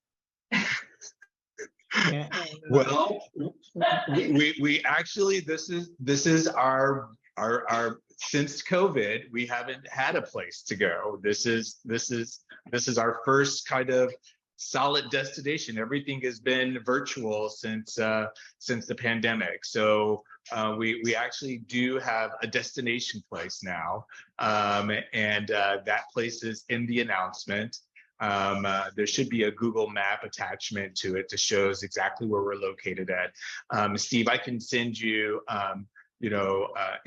Well, we actually, this is our since COVID, we haven't had a place to go. This is our first kind of solid destination. Everything has been virtual since the pandemic. So we actually do have a destination place now, and that place is in the announcement. There should be a Google map attachment to it to shows exactly where we're located at. Steve, I can send you,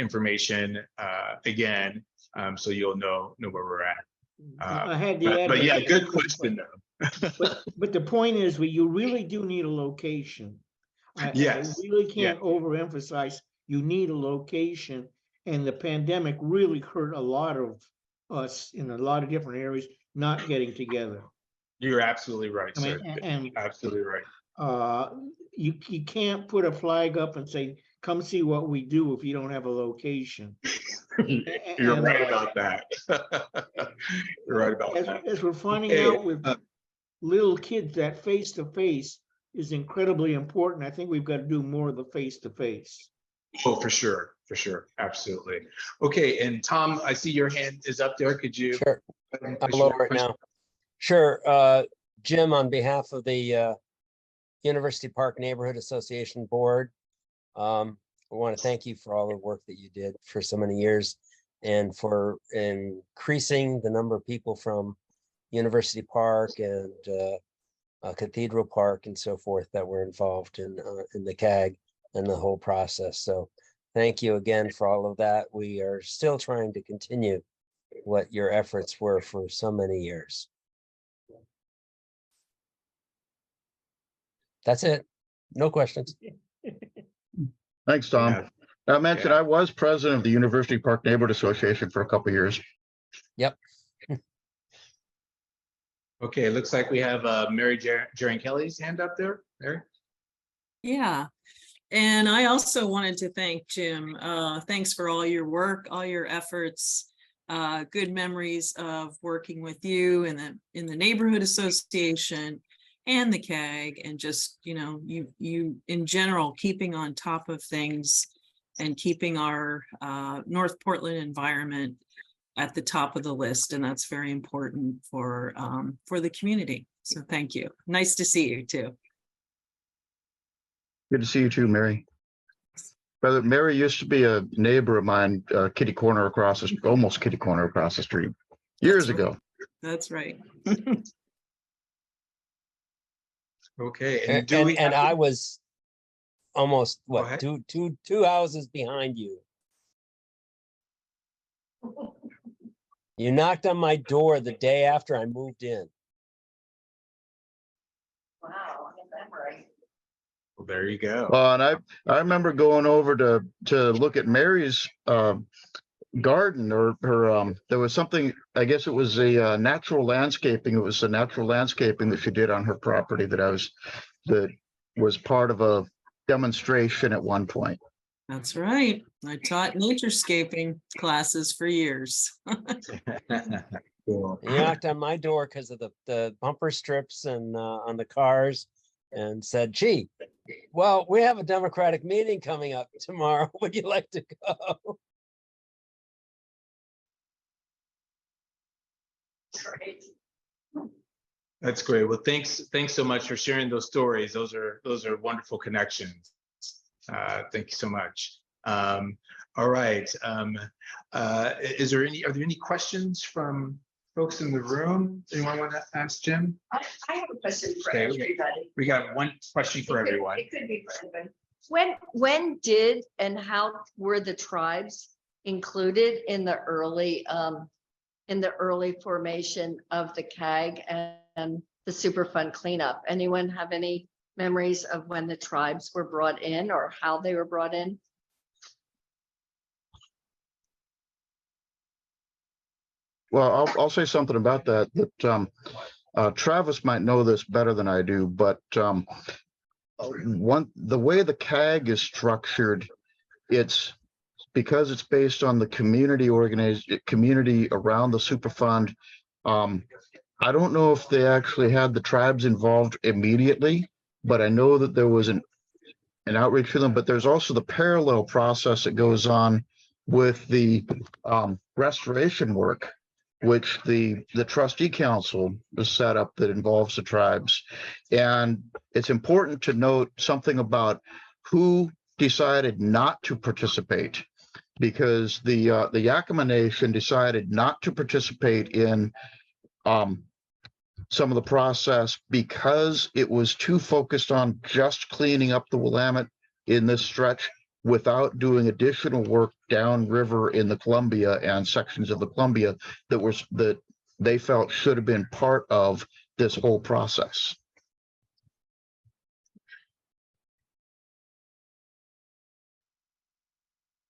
information again, so you'll know where we're at. I had the But yeah, address. good question though. But the point is, you really do need a location. Yes. I really can't overemphasize, you need a location, and the pandemic really hurt a lot of us in a lot of different areas not getting together. You're absolutely right, I mean, sir. and Absolutely right. you can't put a flag up and say, come see what we do, if you don't have a location. You're And, right about that. You're right about that. As we're finding Okay, out with little kids, that face-to-face is incredibly important. I think we've got to do more of the face-to-face. Oh, for sure, absolutely. Okay, and Tom, I see your hand is up there. Could you? Sure, I'll lower it now. Sure, Jim, on behalf of the University Park Neighborhood Association Board, I want to thank you for all the work that you did for so many years, and for increasing the number of people from University Park and Cathedral Park and so forth that were involved in the CAG and the whole process. So thank you again for all of that. We are still trying to continue what your efforts were for so many years. That's it. No questions. Thanks, Tom. I mentioned I was president of the University Park Neighborhood Association for a couple of years. Yep. Okay, it looks like we have Mary Jaren Kelly's hand up there. Mary? Yeah. And I also wanted to thank Jim. Thanks for all your work, all your efforts, good memories of working with you in the neighborhood association and the CAG, and just, you in general, keeping on top of things and keeping our North Portland environment at the top of the list. And that's very important for the community. So thank you. Nice to see you too. Good to see you too, Mary. Brother, Mary used to be a neighbor of mine, almost kitty corner across the street, years ago. That's right. Okay, And I was almost ahead. two houses behind you. You knocked on my door the day after I moved in. Wow, memory. Well, there you go. And I remember going over to look at Mary's garden, or her there was something, I guess it was a natural landscaping. It was a natural landscaping that she did on her property that was part of a demonstration at one point. That's right. I taught naturescaping classes for years. Cool. You knocked on my door because of the bumper strips and on the cars. and said, gee, well, we have a Democratic meeting coming up tomorrow. Would you like to go? That's great. Well, thanks so much for sharing those stories. Those are wonderful connections. Thank you so much. All right. Are there any questions from folks in the room? Anyone want to ask Jim? I have a question for Okay, everybody. We got one question for everyone. It could be for everyone. When did and how were the tribes included in the early formation of the CAG and the Superfund cleanup? Anyone have any memories of when the tribes were brought in or how they were brought in? Well, I'll say something about that, Travis might know this better than I do, but the way the CAG is structured, it's because it's based on the community around the Superfund. I don't know if they actually had the tribes involved immediately, but I know that there was an outreach to them, but there's also the parallel process that goes on with the restoration work, which the trustee council was set up that involves the tribes. And it's important to note something about who decided not to participate, because the Yakama Nation decided not to participate in some of the process because it was too focused on just cleaning up the Willamette in this stretch without doing additional work downriver in the Columbia and sections of the Columbia that they felt should have been part of this whole process.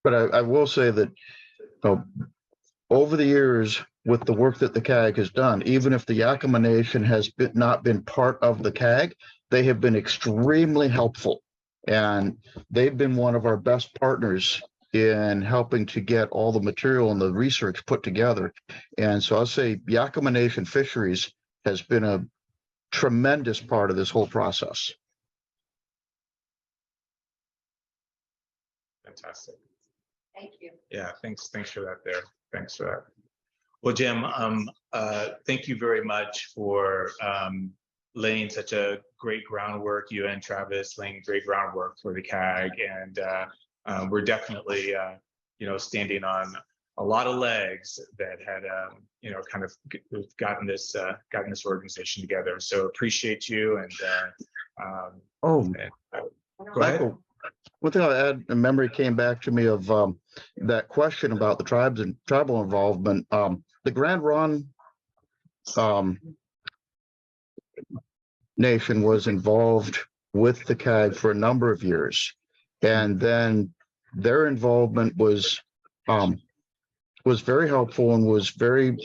But I will say that over the years, with the work that the CAG has done, even if the Yakama Nation has not been part of the CAG, they have been extremely helpful. And they've been one of our best partners in helping to get all the material and the research put together. And so I'll say Yakama Nation Fisheries has been a tremendous part of this whole process. Fantastic. Thank you. Yeah, thanks for that there. Thanks for that. Well, Jim, thank you very much for laying such a great groundwork, you and Travis laying great groundwork for the CAG. And we're definitely, standing on a lot of legs that had, kind of gotten this organization together. So appreciate you. And go ahead. Michael, one thing I'll add, a memory came back to me of that question about the tribes and tribal involvement. The Grand Ronde Nation was involved with the CAG for a number of years, and then their involvement was very helpful and was very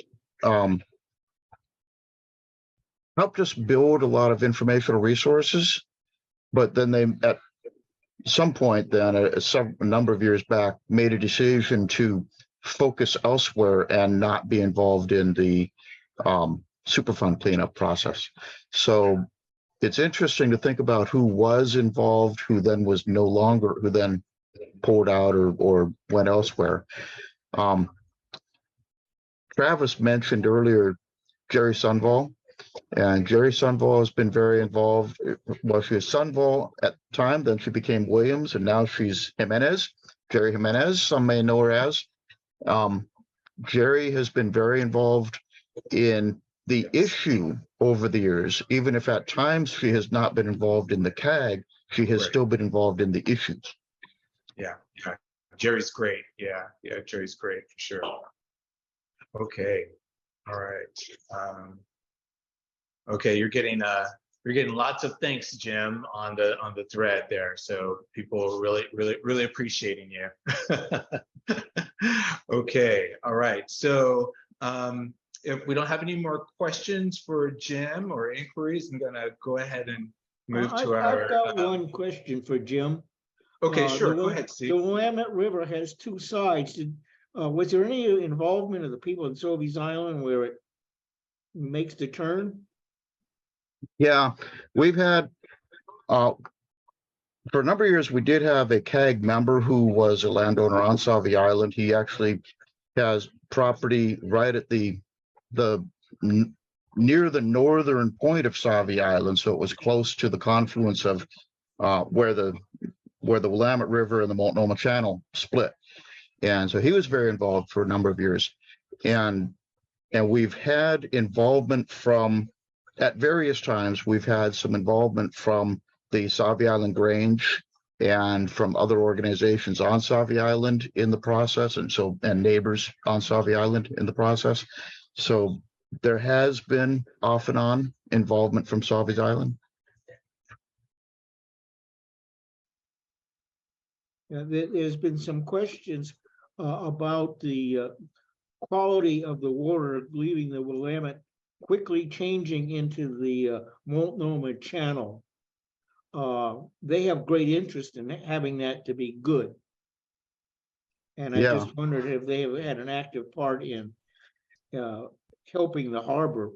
helped us build a lot of informational resources. But then they, at some point, then a number of years back, made a decision to focus elsewhere and not be involved in the Superfund cleanup process. So it's interesting to think about who was involved, who then was no longer, who then pulled out or went elsewhere. Travis mentioned earlier Jerry Sunval, and Jerry Sunval has been very involved. Well, she was Sunval at the time, then she became Williams, and now she's Jimenez, Jerry Jimenez, some may know her as. Jerry has been very involved in the issue over the years, even if at times she has not been involved in the CAG, she has still been involved in the issues. Yeah. Jerry's great. Yeah, Jerry's great for sure. Okay. All right. Okay, you're getting lots of thanks, Jim, on the thread there. So people are really appreciating you. Okay, all right. So if we don't have any more questions for Jim or inquiries, I'm gonna go ahead and move to our. I've got one question for Jim. Okay, sure. Go ahead, Steve. The Willamette River has two sides. Was there any involvement of the people in Sobeys Island where it makes the turn? Yeah, we've had For a number of years, we did have a CAG member who was a landowner on Sauvie Island. He actually has property right at near the northern point of Sauvie Island, so it was close to the confluence of where the Willamette River and the Multnomah Channel split. And so he was very involved for a number of years. And we've had involvement from, at various times, we've had some involvement from the Sauvie Island Grange and from other organizations on Sauvie Island in the process, and neighbors on Sauvie Island in the process. So there has been off and on involvement from Sauvie Island. There's been some questions about the quality of the water leaving the Willamette quickly changing into the Multnomah Channel. They have great interest in having that to be good. And I just wondered if they have had an active part in helping the harbor.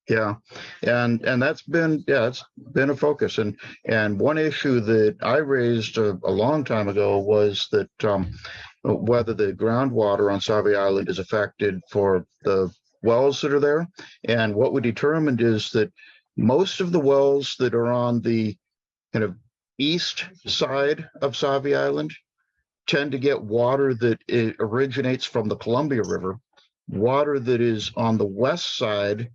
Yeah, and that's been, it's been a focus. And one issue that I raised a long time ago was that whether the groundwater on Sauvie Island is affected for the wells that are there. And what we determined is that most of the wells that are on the kind of east side of Sauvie Island tend to get water that originates from the Columbia River. Water that is on the west side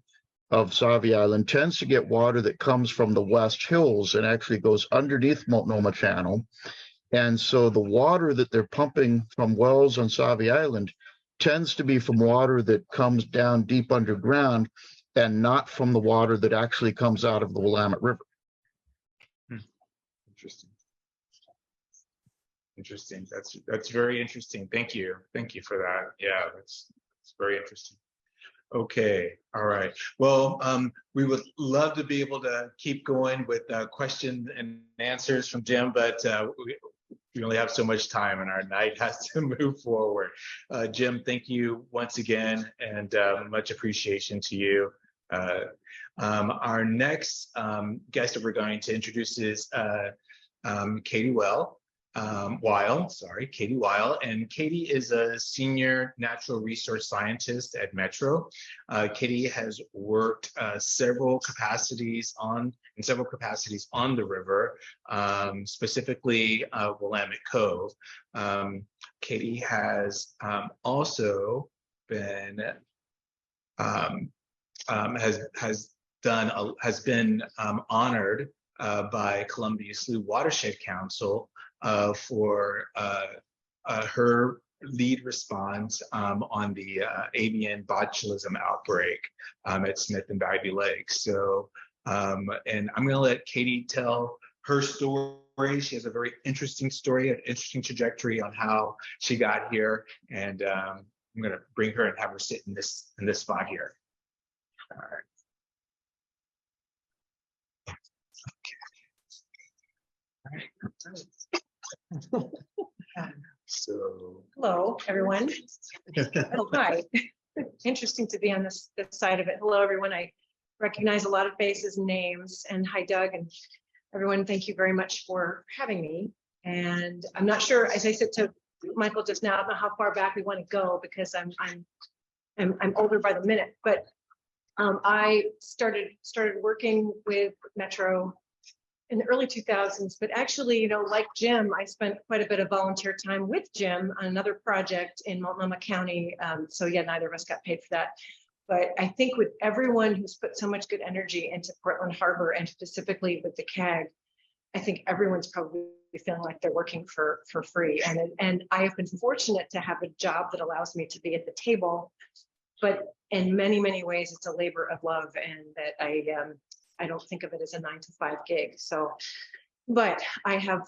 of Sauvie Island tends to get water that comes from the West Hills and actually goes underneath Multnomah Channel. And so the water that they're pumping from wells on Sauvie Island tends to be from water that comes down deep underground and not from the water that actually comes out of the Willamette River. Interesting. Interesting. That's very interesting. Thank you. Thank you for that. Yeah, it's very interesting. Okay. All right. Well, we would love to be able to keep going with questions and answers from Jim, but we only have so much time and our night has to move forward. Jim, thank you once again, and much appreciation to you. Our next guest that we're going to introduce is Katie Weil, and Katie is a senior natural resource scientist at Metro. Katie has worked in several capacities on the river, specifically Willamette Cove. Katie has also been has been honored by Columbia Slough Watershed Council for her lead response on the avian botulism outbreak at Smith and Bagby Lake. So, and I'm going to let Katie tell her story. She has a very interesting story, an interesting trajectory on how she got here, and I'm going to bring her and have her sit in this spot here. All right. So, hello, everyone. Oh, hi. Interesting to be on this side of it. Hello, everyone. I recognize a lot of faces and names. And hi, Doug, and everyone. Thank you very much for having me. And I'm not sure, as I said to Michael just now, I don't know how far back we want to go because I'm older by the minute. But I started working with Metro in the early 2000s, but actually, you know, like Jim, I spent quite a bit of volunteer time with Jim on another project in Multnomah County. So yeah, neither of us got paid for that. But I think with everyone who's put so much good energy into Portland Harbor and specifically with the CAG, I think everyone's probably feeling like they're working for free. And I have been fortunate to have a job that allows me to be at the table, but in many, many ways, it's a labor of love, and that I don't think of it as a 9-to-5 gig. So, but I have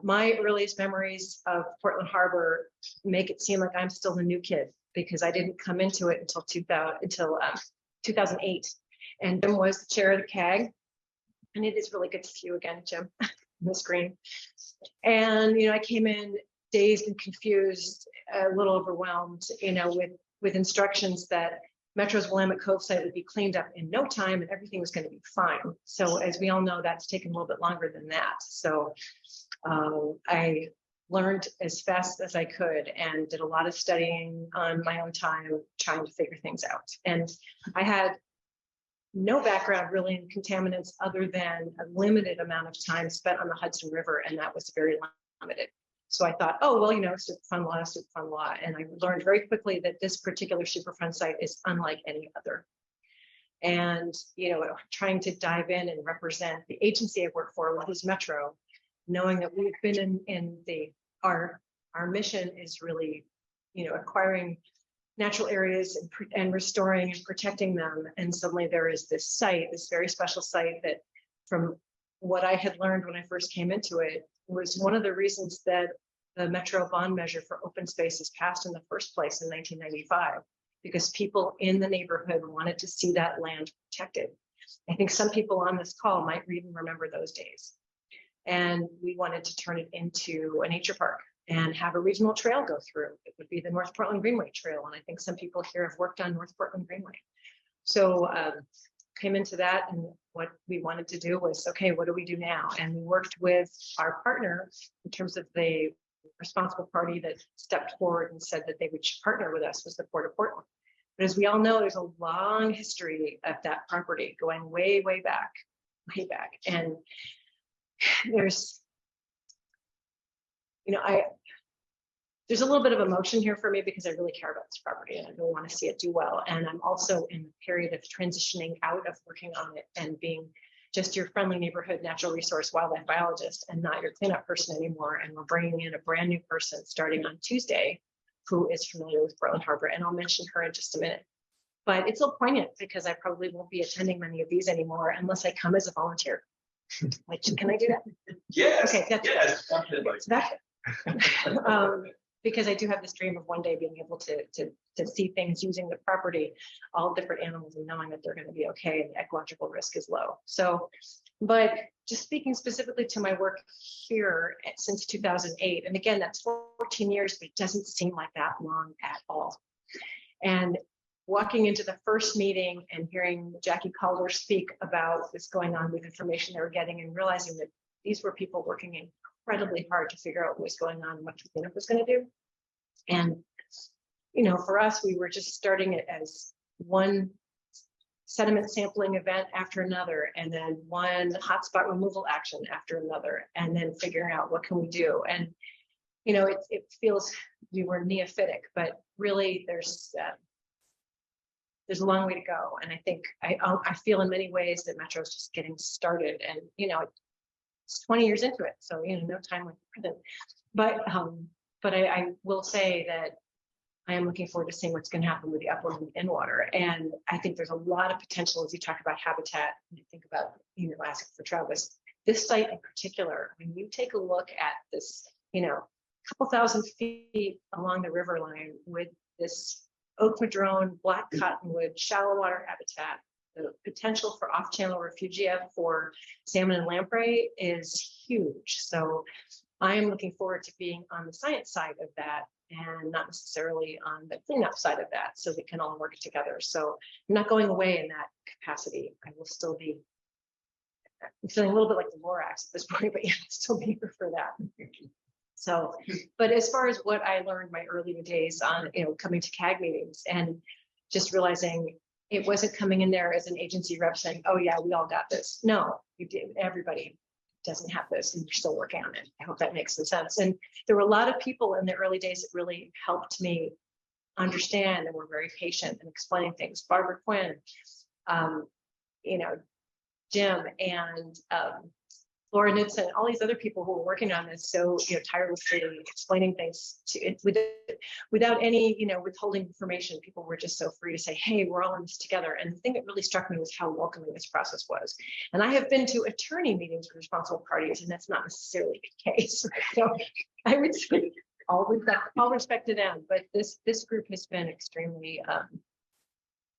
my earliest memories of Portland Harbor make it seem like I'm still the new kid because I didn't come into it until 2008. And Jim was the chair of the CAG. And it is really good to see you again, Jim, on the screen. And, you know, I came in dazed and confused, a little overwhelmed, you know, with instructions that Metro's Willamette Cove site would be cleaned up in no time and everything was going to be fine. So as we all know, that's taken a little bit longer than that. So I learned as fast as I could and did a lot of studying on my own time, trying to figure things out. And I had no background really in contaminants other than a limited amount of time spent on the Hudson River, and that was very limited. So I thought, oh, well, Superfund law. And I learned very quickly that this particular Superfund site is unlike any other. And, trying to dive in and represent the agency I work for, which is Metro, knowing that we've been our mission is really, acquiring natural areas and restoring and protecting them. And suddenly there is this site, this very special site that, from what I had learned when I first came into it, was one of the reasons that the Metro bond measure for open space is passed in the first place in 1995, because people in the neighborhood wanted to see that land protected. I think some people on this call might even remember those days. And we wanted to turn it into a nature park and have a regional trail go through. It would be the North Portland Greenway Trail. And I think some people here have worked on North Portland Greenway. So came into that, and what we wanted to do was, okay, what do we do now? And we worked with our partner in terms of the responsible party that stepped forward and said that they would partner with us, was the Port of Portland. But as we all know, there's a long history of that property going way, way back. And there's, there's a little bit of emotion here for me because I really care about this property and I really want to see it do well. And I'm also in the period of transitioning out of working on it and being just your friendly neighborhood natural resource wildlife biologist and not your cleanup person anymore. And we're bringing in a brand new person starting on Tuesday who is familiar with Portland Harbor. And I'll mention her in just a minute. But it's so poignant because I probably won't be attending many of these anymore unless I come as a volunteer. Like, can I do that? Yes. Okay, Yes. Because I do have this dream of one day being able to see things using the property, all different animals, and knowing that they're going to be okay and the ecological risk is low. So, but just speaking specifically to my work here since 2008, and again, that's 14 years, but it doesn't seem like that long at all. And walking into the first meeting and hearing Jackie Calder speak about what's going on with information they were getting and realizing that these were people working incredibly hard to figure out what was going on and what the cleanup was going to do. And, for us, we were just starting it as one sediment sampling event after another, and then one hotspot removal action after another, and then figuring out what can we do. And, it feels we were neophytic, but really there's a long way to go. And I think I feel in many ways that Metro is just getting started, and, it's 20 years into it. So, no time like the present. But I will say that I am looking forward to seeing what's going to happen with the upland and in-water. And I think there's a lot of potential as you talk about habitat and you think about, asking for Travis. This site in particular, when you take a look at this, couple thousand feet along the river line with this oak madrone, black cottonwood, shallow water habitat, the potential for off-channel refugia for salmon and lamprey is huge. So I am looking forward to being on the science side of that and not necessarily on the cleanup side of that, so we can all work together. So I'm not going away in that capacity. I will still be, I'm feeling a little bit like the Lorax at this point, but yeah, I'll still be here for that. So, but as far as what I learned my early days on, coming to CAG meetings and just realizing it wasn't coming in there as an agency rep saying, oh yeah, we all got this. No, you did. Everybody doesn't have this and you're still working on it. I hope that makes some sense. And there were a lot of people in the early days that really helped me understand and were very patient in explaining things. Barbara Quinn, Jim, and Laura Knudsen, all these other people who were working on this so tirelessly explaining things to it without any withholding information. People were just so free to say, hey, we're all in this together. And the thing that really struck me was how welcoming this process was. And I have been to attorney meetings with responsible parties, and that's not necessarily the case. So I would say all respect to them, but this group has been extremely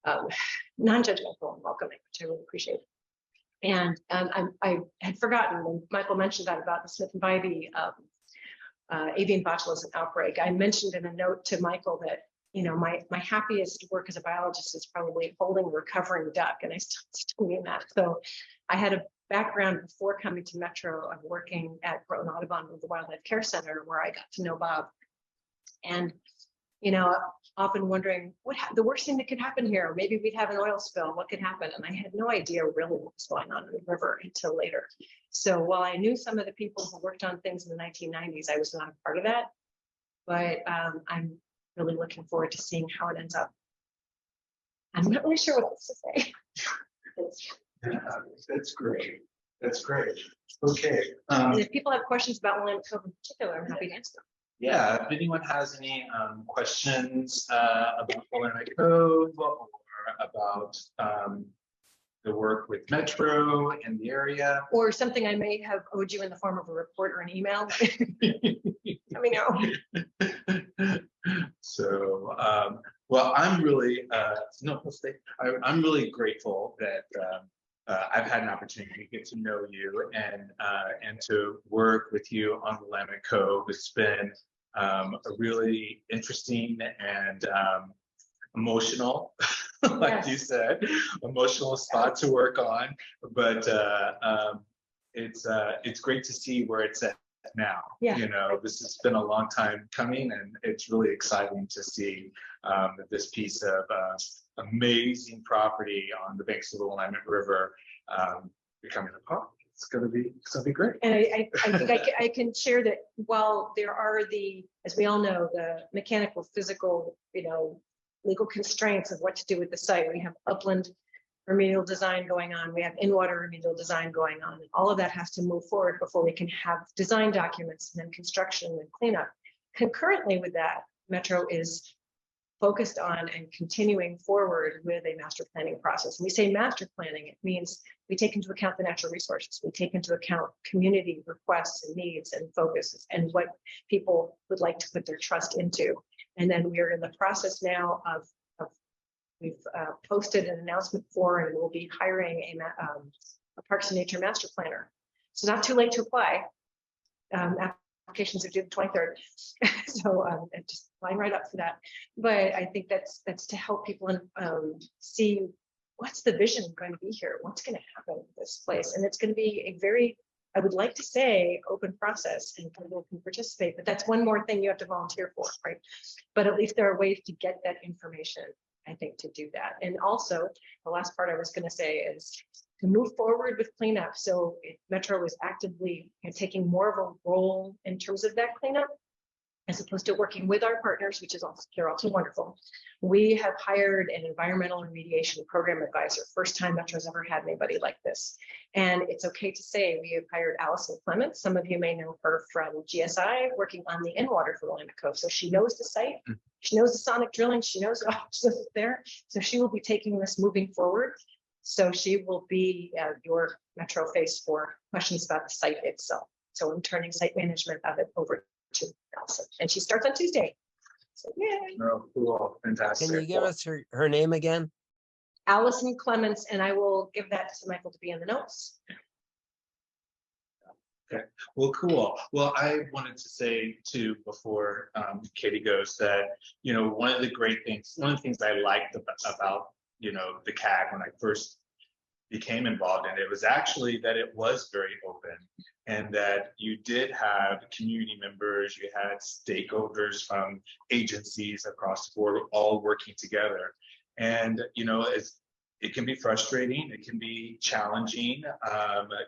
non-judgmental and welcoming, which I really appreciate. And I had forgotten when Michael mentioned that about the Smith and Bybee avian botulism outbreak. I mentioned in a note to Michael that you know, my happiest work as a biologist is probably holding a recovering duck, and I still mean that. So I had a background before coming to Metro of working at Groton Audubon with the Wildlife Care Center, where I got to know Bob. And, you know, often wondering the worst thing that could happen here. Maybe we'd have an oil spill. What could happen? And I had no idea really what was going on in the river until later. So while I knew some of the people who worked on things in the 1990s, I was not a part of that. But I'm really looking forward to seeing how it ends up. I'm not really sure what else to say. Yeah, that's great. That's great. Okay. And if people have questions about Willamette Cove in particular, I'm happy to answer them. Yeah, if anyone has any questions about Willamette Cove or about the work with Metro and the area. Or something I may have owed you in the form of a report or an email. Let me know. So, well, I'm really, I'm really grateful that I've had an opportunity to get to know you and to work with you on Willamette Cove. It's been a really interesting and emotional, like you said, emotional spot to work on. But it's great to see where it's at now. Yeah. You know, this has been a long time coming, and it's really exciting to see this piece of amazing property on the banks of the Willamette River becoming a park. It's gonna be great. And I think I can share that while there are as we all know, the mechanical, physical, you know, legal constraints of what to do with the site. We have upland remedial design going on. We have in-water remedial design going on. And all of that has to move forward before we can have design documents and then construction and cleanup. Concurrently with that, Metro is focused on and continuing forward with a master planning process. When we say master planning, it means we take into account the natural resources. We take into account community requests and needs and focuses and what people would like to put their trust into. And then we are in the process now of we've posted an announcement for, and we'll be hiring a Parks and Nature master planner. So not too late to apply. Applications are due the 23rd. So just line right up for that. But I think that's to help people see what's the vision going to be here? What's going to happen with this place? And it's going to be a very, I would like to say, open process, and people can participate, but that's one more thing you have to volunteer for, right? But at least there are ways to get that information, I think, to do that. And also, the last part I was going to say is to move forward with cleanup. So Metro is actively taking more of a role in terms of that cleanup, as opposed to working with our partners, which is also, they're also wonderful. We have hired an environmental remediation program advisor. First time Metro's ever had anybody like this. And it's okay to say we have hired Allison Clements. Some of you may know her from GSI, working on the in-water for Willamette Cove. So she knows the site, she knows the sonic drilling, she knows what's there. So she will be taking this moving forward. So she will be your Metro face for questions about the site itself. So I'm turning site management of it over to Allison, and she starts on Tuesday. So yay. Oh, cool, fantastic. Can you give us her name again? Allison Clements, and I will give that to Michael to be in the notes. Okay, well, cool. Well, I wanted to say too, before Katie goes, that, you know, one of the things I liked about, you know, the CAG when I first became involved in it was actually that it was very open, and that you did have community members, you had stakeholders from agencies across the board all working together. And, you know, it can be frustrating, it can be challenging.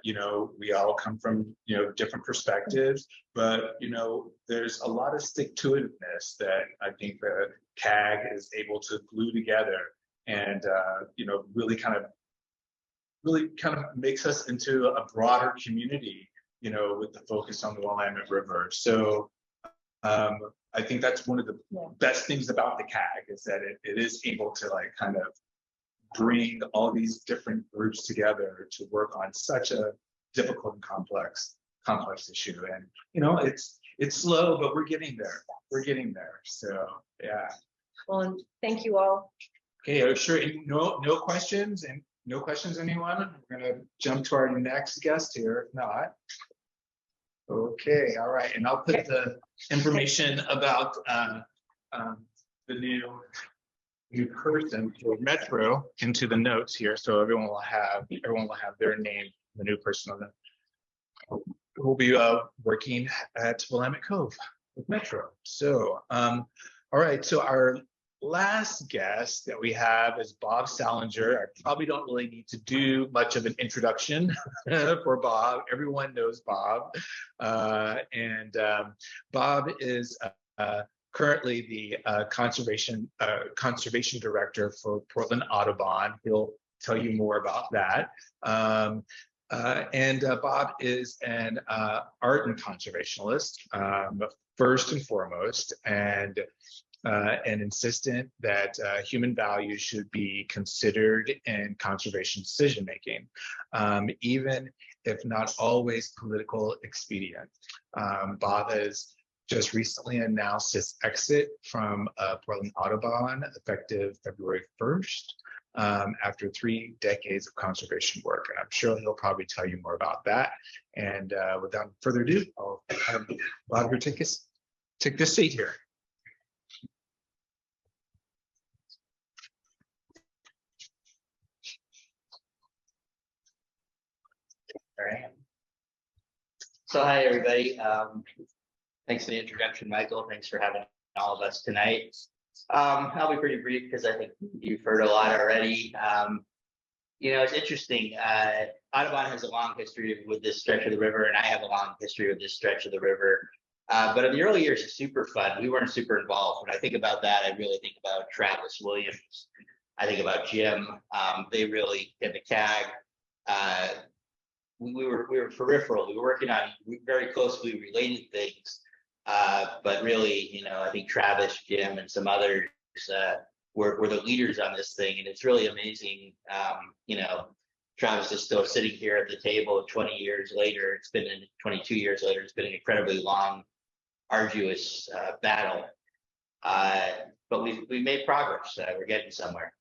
You know, we all come from, you know, different perspectives, but, you know, there's a lot of stick-to-itiveness that I think the CAG is able to glue together, and, you know, really kind of makes us into a broader community, you know, with the focus on the Willamette River. So I think that's one of the best things about the CAG, is that it is able to like kind of bring all these different groups together to work on such a difficult and complex issue. And, you know, it's slow, but we're getting there. We're getting there. So, yeah. Well, and thank you all. Okay, are sure no questions? And no questions, anyone? We're gonna jump to our next guest here, if not. Okay, all right, and I'll put the information about the new person for Metro into the notes here, so everyone will have their name, the new person on them. We'll be working at Willamette Cove with Metro. So, all right. So our last guest that we have is Bob Salinger. I probably don't really need to do much of an introduction for Bob. Everyone knows Bob, and Bob is currently the conservation director for Portland Audubon. He'll tell you more about that. And Bob is an art and conservationalist, first and foremost, and an insistent that human values should be considered in conservation decision making, even if not always political expedient. Bob has just recently announced his exit from Portland Audubon effective February 1st. After 3 decades of conservation work. And I'm sure he'll probably tell you more about that. And without further ado, I'll have Bob here take this seat here. All right. So hi, everybody. Thanks for the introduction, Michael. Thanks for having all of us tonight. I'll be pretty brief because I think you've heard a lot already. It's interesting. Audubon has a long history with this stretch of the river, and I have a long history with this stretch of the river. But in the early years, it's super fun. We weren't super involved. When I think about that, I really think about Travis Williams. I think about Jim. They really did the CAG. We were peripheral. We were working on very closely related things. But really, I think Travis, Jim, and some others were the leaders on this thing. And it's really amazing. Travis is still sitting here at the table 20 years later. 22 years later. It's been an incredibly long, arduous battle. But we made progress. We're getting somewhere.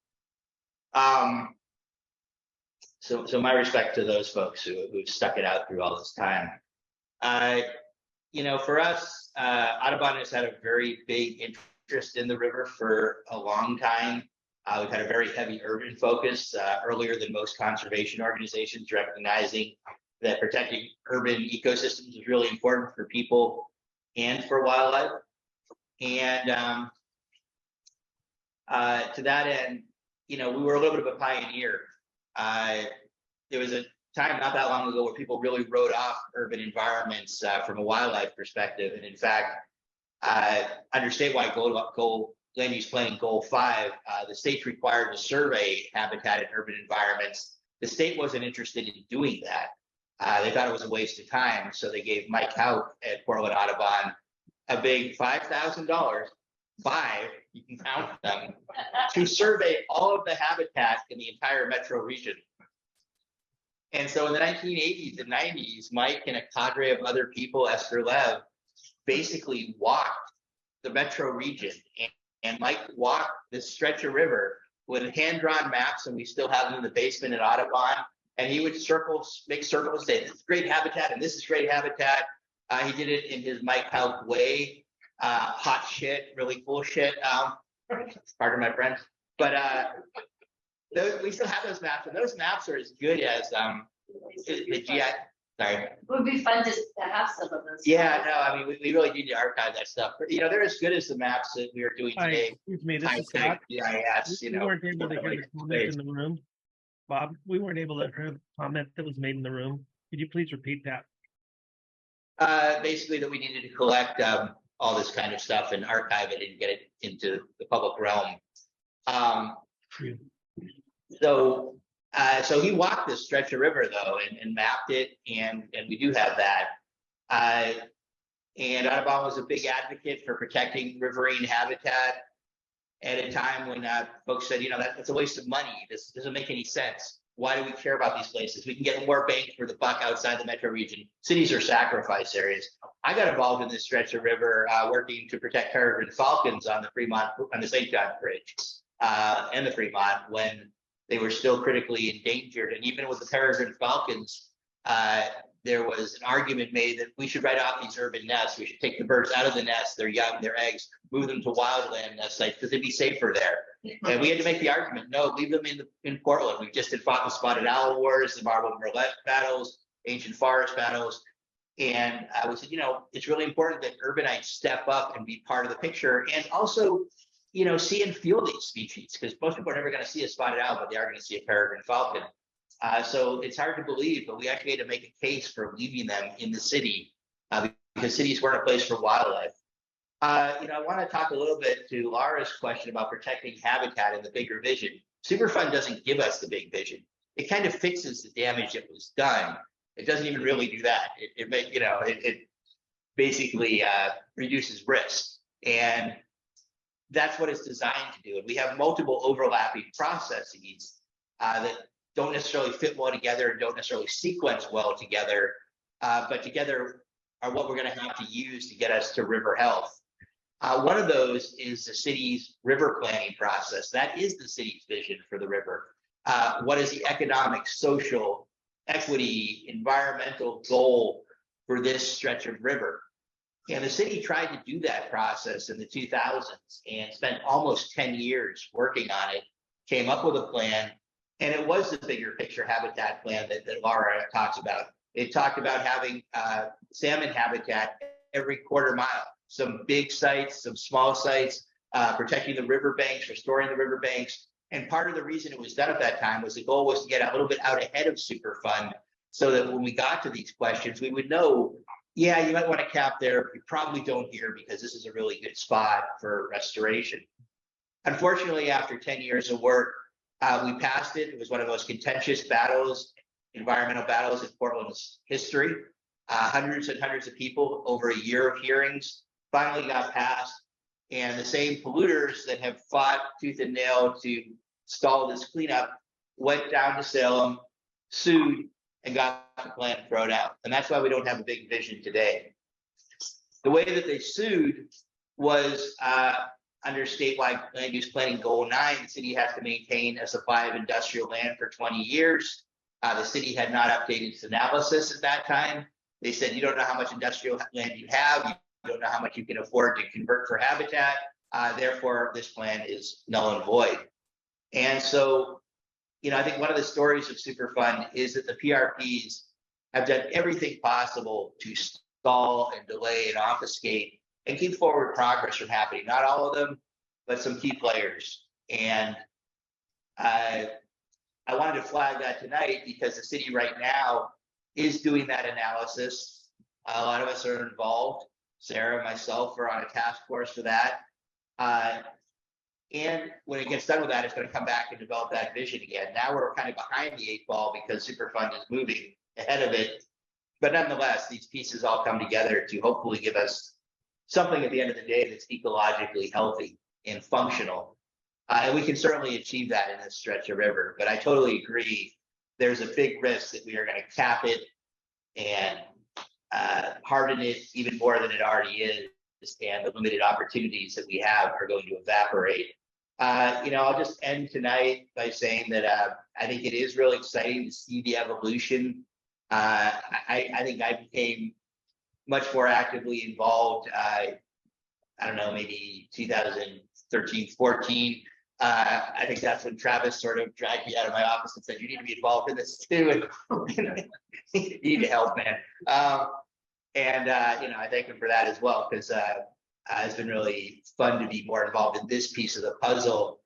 So my respect to those folks who've stuck it out through all this time. For us, Audubon has had a very big interest in the river for a long time. We've had a very heavy urban focus, earlier than most conservation organizations, recognizing that protecting urban ecosystems is really important for people and for wildlife. And to that end, we were a little bit of a pioneer. There was a time not that long ago where people really wrote off urban environments from a wildlife perspective. And in fact, under statewide goal land use planning goal 5, the state's required to survey habitat in urban environments. The state wasn't interested in doing that. They thought it was a waste of time. So they gave Mike Hout at Portland Audubon a big $5,000, you can count them, to survey all of the habitat in the entire metro region. And so in the 1980s and 90s, Mike and a cadre of other people, Esther Lev, basically walked the metro region. And Mike walked this stretch of river with hand-drawn maps, and we still have them in the basement at Audubon. And he would make circles, say, this is great habitat, and this is great habitat. He did it in his Mike Hout way, hot shit, really cool shit. Pardon my French. But we still have those maps, and those maps are as good as the GI. Sorry. It would be fun to have some of those. Yeah, no, I mean, we really need to archive that stuff. But, they're as good as the maps that we are doing today. Excuse me, this is Scott. GIS, We weren't able to hear the comment in the room. Bob, we weren't able to hear the comment that was made in the room. Could you please repeat that? Basically, that we needed to collect all this kind of stuff and archive it and get it into the public realm. So he walked this stretch of river though and mapped it, and we do have that. And Audubon was a big advocate for protecting riverine habitat at a time when folks said, that's a waste of money. This doesn't make any sense. Why do we care about these places? We can get more bang for the buck outside the metro region. Cities are sacrifice areas. I got involved in this stretch of river working to protect peregrine falcons on the St. John Bridge and the Fremont when they were still critically endangered. And even with the peregrine falcons, there was an argument made that we should write off these urban nests. We should take the birds out of the nest, their young, their eggs, move them to wildland nest sites because they'd be safer there. And we had to make the argument, no, leave them in Portland. We just had fought the spotted owl wars, the marbled murrelet battles, ancient forest battles. And we said, it's really important that urbanites step up and be part of the picture, and also, see and feel these species, because most people are never going to see a spotted owl, but they are going to see a peregrine falcon. So it's hard to believe, but we actually had to make a case for leaving them in the city because cities weren't a place for wildlife. I want to talk a little bit to Laura's question about protecting habitat and the bigger vision. Superfund doesn't give us the big vision. It kind of fixes the damage that was done. It doesn't even really do that. It basically reduces risk, and that's what it's designed to do. And we have multiple overlapping processes that don't necessarily fit well together and don't necessarily sequence well together, but together are what we're going to have to use to get us to river health. One of those is the city's river planning process. That is the city's vision for the river. What is the economic, social, equity, environmental goal for this stretch of river? And the city tried to do that process in the 2000s and spent almost 10 years working on it, came up with a plan, and it was the bigger picture habitat plan that Laura talks about. It talked about having salmon habitat every quarter mile, some big sites, some small sites, protecting the riverbanks, restoring the riverbanks. And part of the reason it was done at that time was the goal was to get a little bit out ahead of Superfund, so that when we got to these questions, we would know, yeah, you might want to cap there. You probably don't here because this is a really good spot for restoration. Unfortunately, after 10 years of work, we passed it. It was one of the most contentious battles, environmental battles in Portland's history. Hundreds and hundreds of people over a year of hearings finally got passed. And the same polluters that have fought tooth and nail to stall this cleanup went down to Salem, sued, and got the plan thrown out. And that's why we don't have a big vision today. The way that they sued was under statewide land use planning goal 9, the city has to maintain a supply of industrial land for 20 years. The city had not updated its analysis at that time. They said, you don't know how much industrial land you have. You don't know how much you can afford to convert for habitat. Therefore, this plan is null and void. And so, I think one of the stories of Superfund is that the PRPs have done everything possible to stall and delay and obfuscate and keep forward progress from happening. Not all of them, but some key players. And I wanted to flag that tonight because the city right now is doing that analysis. A lot of us are involved. Sarah and myself are on a task force for that. And when it gets done with that, it's going to come back and develop that vision again. Now we're kind of behind the 8 ball because Superfund is moving ahead of it. But nonetheless, these pieces all come together to hopefully give us something at the end of the day that's ecologically healthy and functional. And we can certainly achieve that in this stretch of river. But I totally agree. There's a big risk that we are going to cap it and harden it even more than it already is. And the limited opportunities that we have are going to evaporate. I'll just end tonight by saying that I think it is really exciting to see the evolution. I think I became much more actively involved. I don't know, maybe 2013, 14. I think that's when Travis sort of dragged me out of my office and said, you need to be involved in this too. And you need to help, man. I thank him for that as well, because it's been really fun to be more involved in this piece of the puzzle.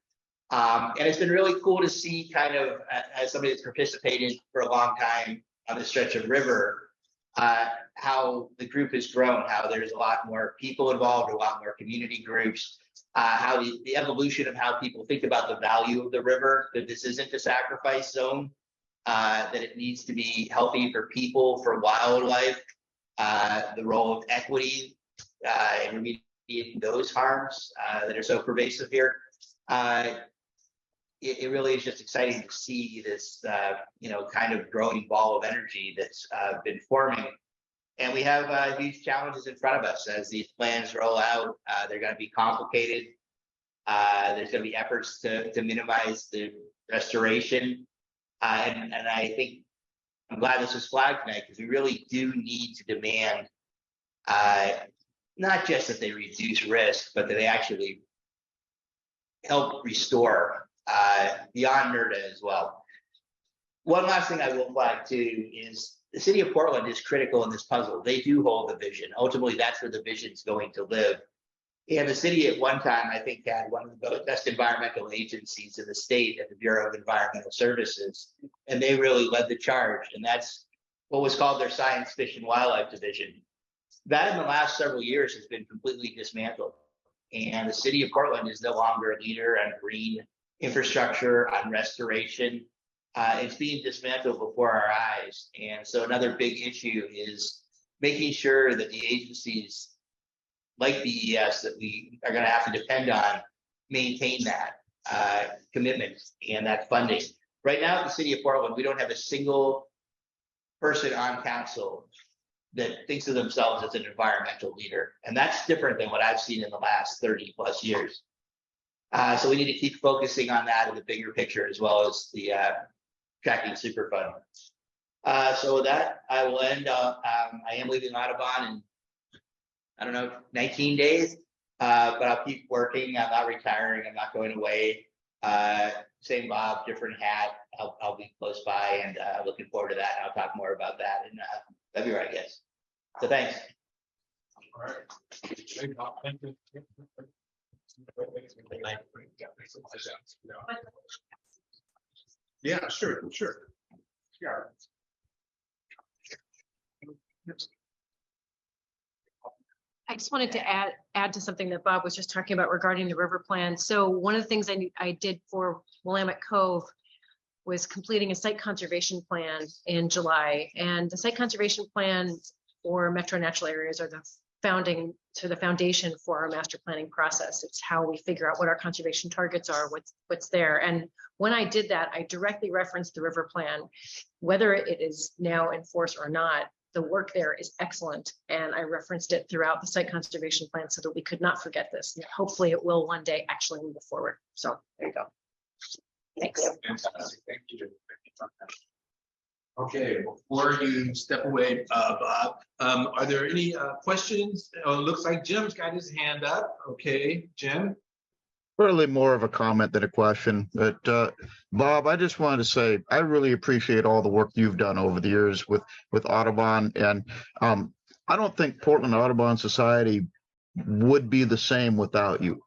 And it's been really cool to see kind of, as somebody that's participated for a long time on the stretch of river, how the group has grown, how there's a lot more people involved, a lot more community groups, how the evolution of how people think about the value of the river, that this isn't a sacrifice zone, that it needs to be healthy for people, for wildlife, the role of equity and remediating those harms that are so pervasive here. It really is just exciting to see this, kind of growing ball of energy that's been forming. And we have huge challenges in front of us as these plans roll out. They're going to be complicated. There's going to be efforts to minimize the restoration. And I think I'm glad this was flagged tonight because we really do need to demand not just that they reduce risk, but that they actually help restore beyond NERDA as well. One last thing I will flag too is the city of Portland is critical in this puzzle. They do hold the vision. Ultimately, that's where the vision is going to live. And the city at one time, I think, had one of the best environmental agencies in the state at the Bureau of Environmental Services. And they really led the charge. And that's what was called their Science, Fish, and Wildlife Division. That in the last several years has been completely dismantled. And the city of Portland is no longer a leader on green infrastructure, on restoration. It's being dismantled before our eyes. And so another big issue is making sure that the agencies like BES that we are going to have to depend on maintain that commitment and that funding. Right now in the city of Portland, we don't have a single person on council that thinks of themselves as an environmental leader. And that's different than what I've seen in the last 30 plus years. So we need to keep focusing on that in the bigger picture, as well as the tracking Superfund. So with that, I will end. I am leaving Audubon in, I don't know, 19 days, but I'll keep working. I'm not retiring. I'm not going away. Same Bob, different hat. I'll be close by and looking forward to that. And I'll talk more about that in February, I guess. So thanks. All right. Thank you. Yeah, sure. Yeah. I just wanted to add to something that Bob was just talking about regarding the river plan. So one of the things I did for Willamette Cove was completing a site conservation plan in July. And the site conservation plan for metro natural areas are the foundation for our master planning process. It's how we figure out what our conservation targets are, what's there. And when I did that, I directly referenced the river plan, whether it is now in force or not. The work there is excellent, and I referenced it throughout the site conservation plan so that we could not forget this. And hopefully it will one day actually move forward. So there you go. Thanks. Fantastic. Thank you. Okay, before you step away, Bob, are there any questions? Oh, it looks like Jim's got his hand up. Okay, Jim. Really more of a comment than a question, but Bob, I just wanted to say I really appreciate all the work you've done over the years with Audubon, and I don't think Portland Audubon Society would be the same without you.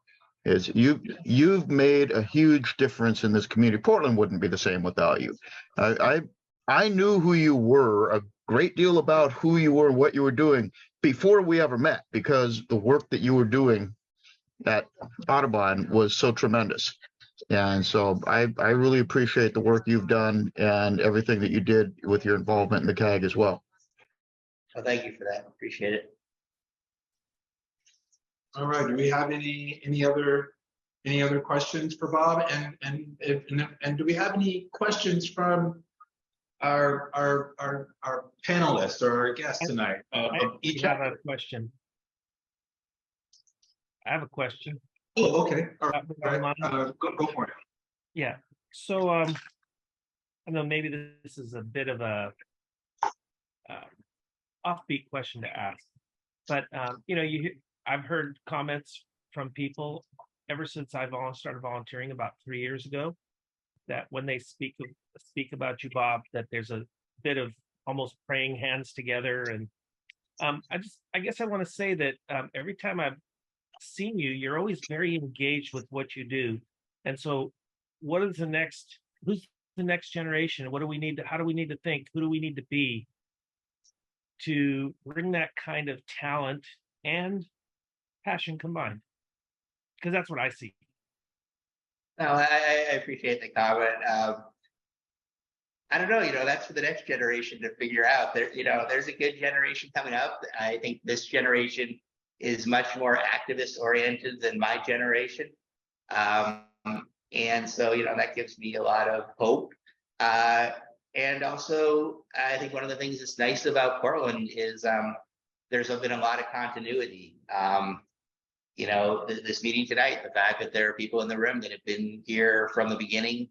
Is you've made a huge difference in this community. Portland wouldn't be the same without you. I knew who you were, a great deal about who you were and what you were doing before we ever met, because the work that you were doing at Audubon was so tremendous. And so I really appreciate the work you've done and everything that you did with your involvement in the CAG as well. Well, thank you for that. Appreciate it. All right. Do we have any other questions for Bob? And do we have any questions from our panelists or our guests tonight? I have a question. I have a question. Oh, okay. All right. Go for it. Yeah. So I know maybe this is a bit of a offbeat question to ask, but I've heard comments from people ever since I've started volunteering about 3 years ago, that when they speak about you, Bob, that there's a bit of almost praying hands together. And I guess I want to say that every time I've seen you, you're always very engaged with what you do. And so who's the next generation? How do we need to think? Who do we need to be to bring that kind of talent and passion combined? Because that's what I see. No, I appreciate the comment. I don't know, that's for the next generation to figure out. There's a good generation coming up. I think this generation is much more activist oriented than my generation. And so, that gives me a lot of hope. And also, I think one of the things that's nice about Portland is there's been a lot of continuity. This meeting tonight, the fact that there are people in the room that have been here from the beginning,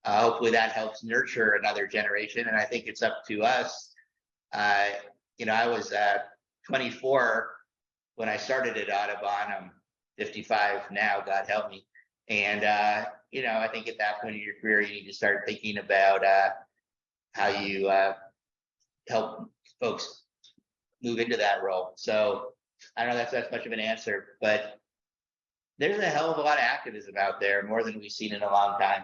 Hopefully that helps nurture another generation. And I think it's up to us. I was 24 when I started at Audubon. I'm 55 now, God help me. And, I think at that point in your career, you need to start thinking about how you help folks move into that role. So I don't know if that's much of an answer, but there's a hell of a lot of activism out there, more than we've seen in a long time.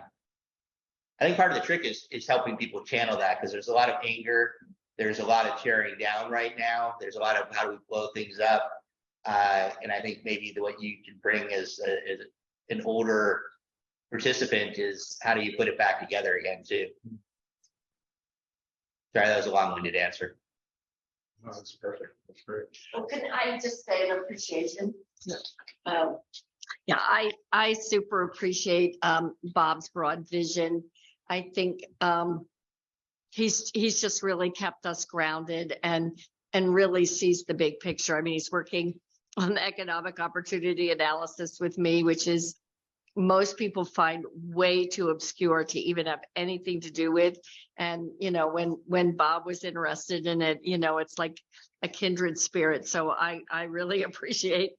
I think part of the trick is helping people channel that, because there's a lot of anger. There's a lot of tearing down right now. There's a lot of how do we blow things up. And I think maybe what you can bring as an older participant is how do you put it back together again too. Sorry, that was a long-winded answer. No, that's perfect. That's great. Well, can I just say an appreciation? Yeah, I super appreciate Bob's broad vision. I think he's just really kept us grounded and really sees the big picture. I mean, he's working on the economic opportunity analysis with me, which is most people find way too obscure to even have anything to do with. And, when Bob was interested in it, it's like a kindred spirit. So I really appreciate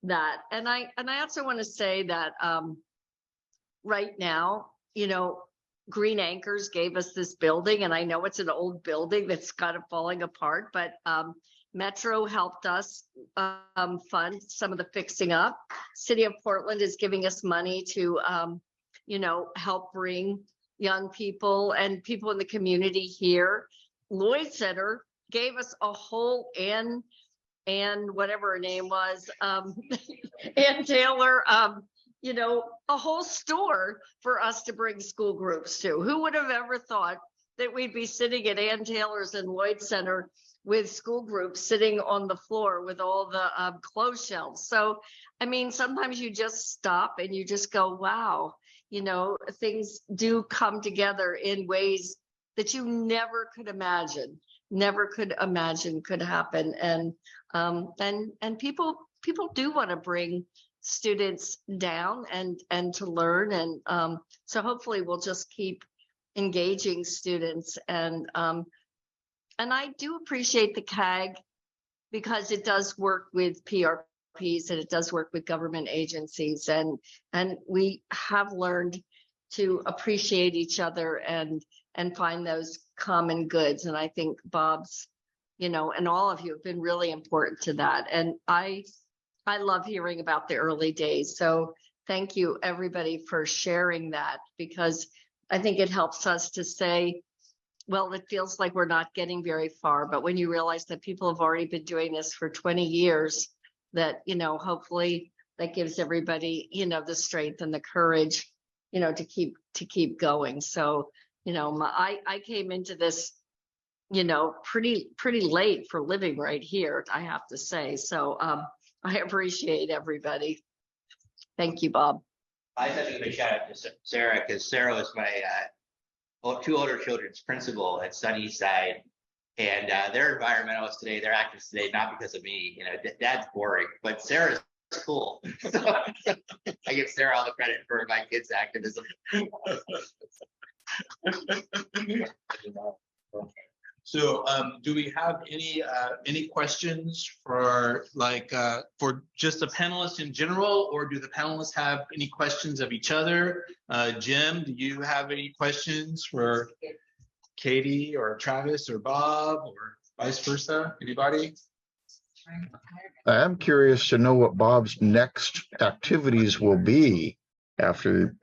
that. And I also want to say that right now, Green Anchors gave us this building, and I know it's an old building that's kind of falling apart, but Metro helped us fund some of the fixing up. City of Portland is giving us money to, help bring young people and people in the community here. Lloyd Center gave us a whole and whatever her name was, Ann Taylor, a whole store for us to bring school groups to. Who would have ever thought that we'd be sitting at Ann Taylor's and Lloyd Center with school groups sitting on the floor with all the clothes shelves? So, I mean, sometimes you just stop and you just go, wow, things do come together in ways that you never could imagine could happen. And people do want to bring students down and to learn. And so hopefully we'll just keep engaging students. And I do appreciate the CAG because it does work with PRPs and it does work with government agencies. And we have learned to appreciate each other and find those common goods. And I think Bob's, and all of you have been really important to that. And I love hearing about the early days. So thank you everybody for sharing that, because I think it helps us to say, well, it feels like we're not getting very far, but when you realize that people have already been doing this for 20 years, that, hopefully that gives everybody, the strength and the courage, to keep going. So, I came into this, pretty late for living right here, I have to say. So I appreciate everybody. Thank you, Bob. I have to give a shout out to Sarah, because Sarah was my two older children's principal at Sunnyside, and they're environmentalists today. They're activists today, not because of me. Dad's boring, but Sarah's cool. So I give Sarah all the credit for my kids' activism. So do we have any questions for for just the panelists in general, or do the panelists have any questions of each other? Jim, do you have any questions for Katie or Travis or Bob, or vice versa? Anybody? I'm curious to know what Bob's next activities will be after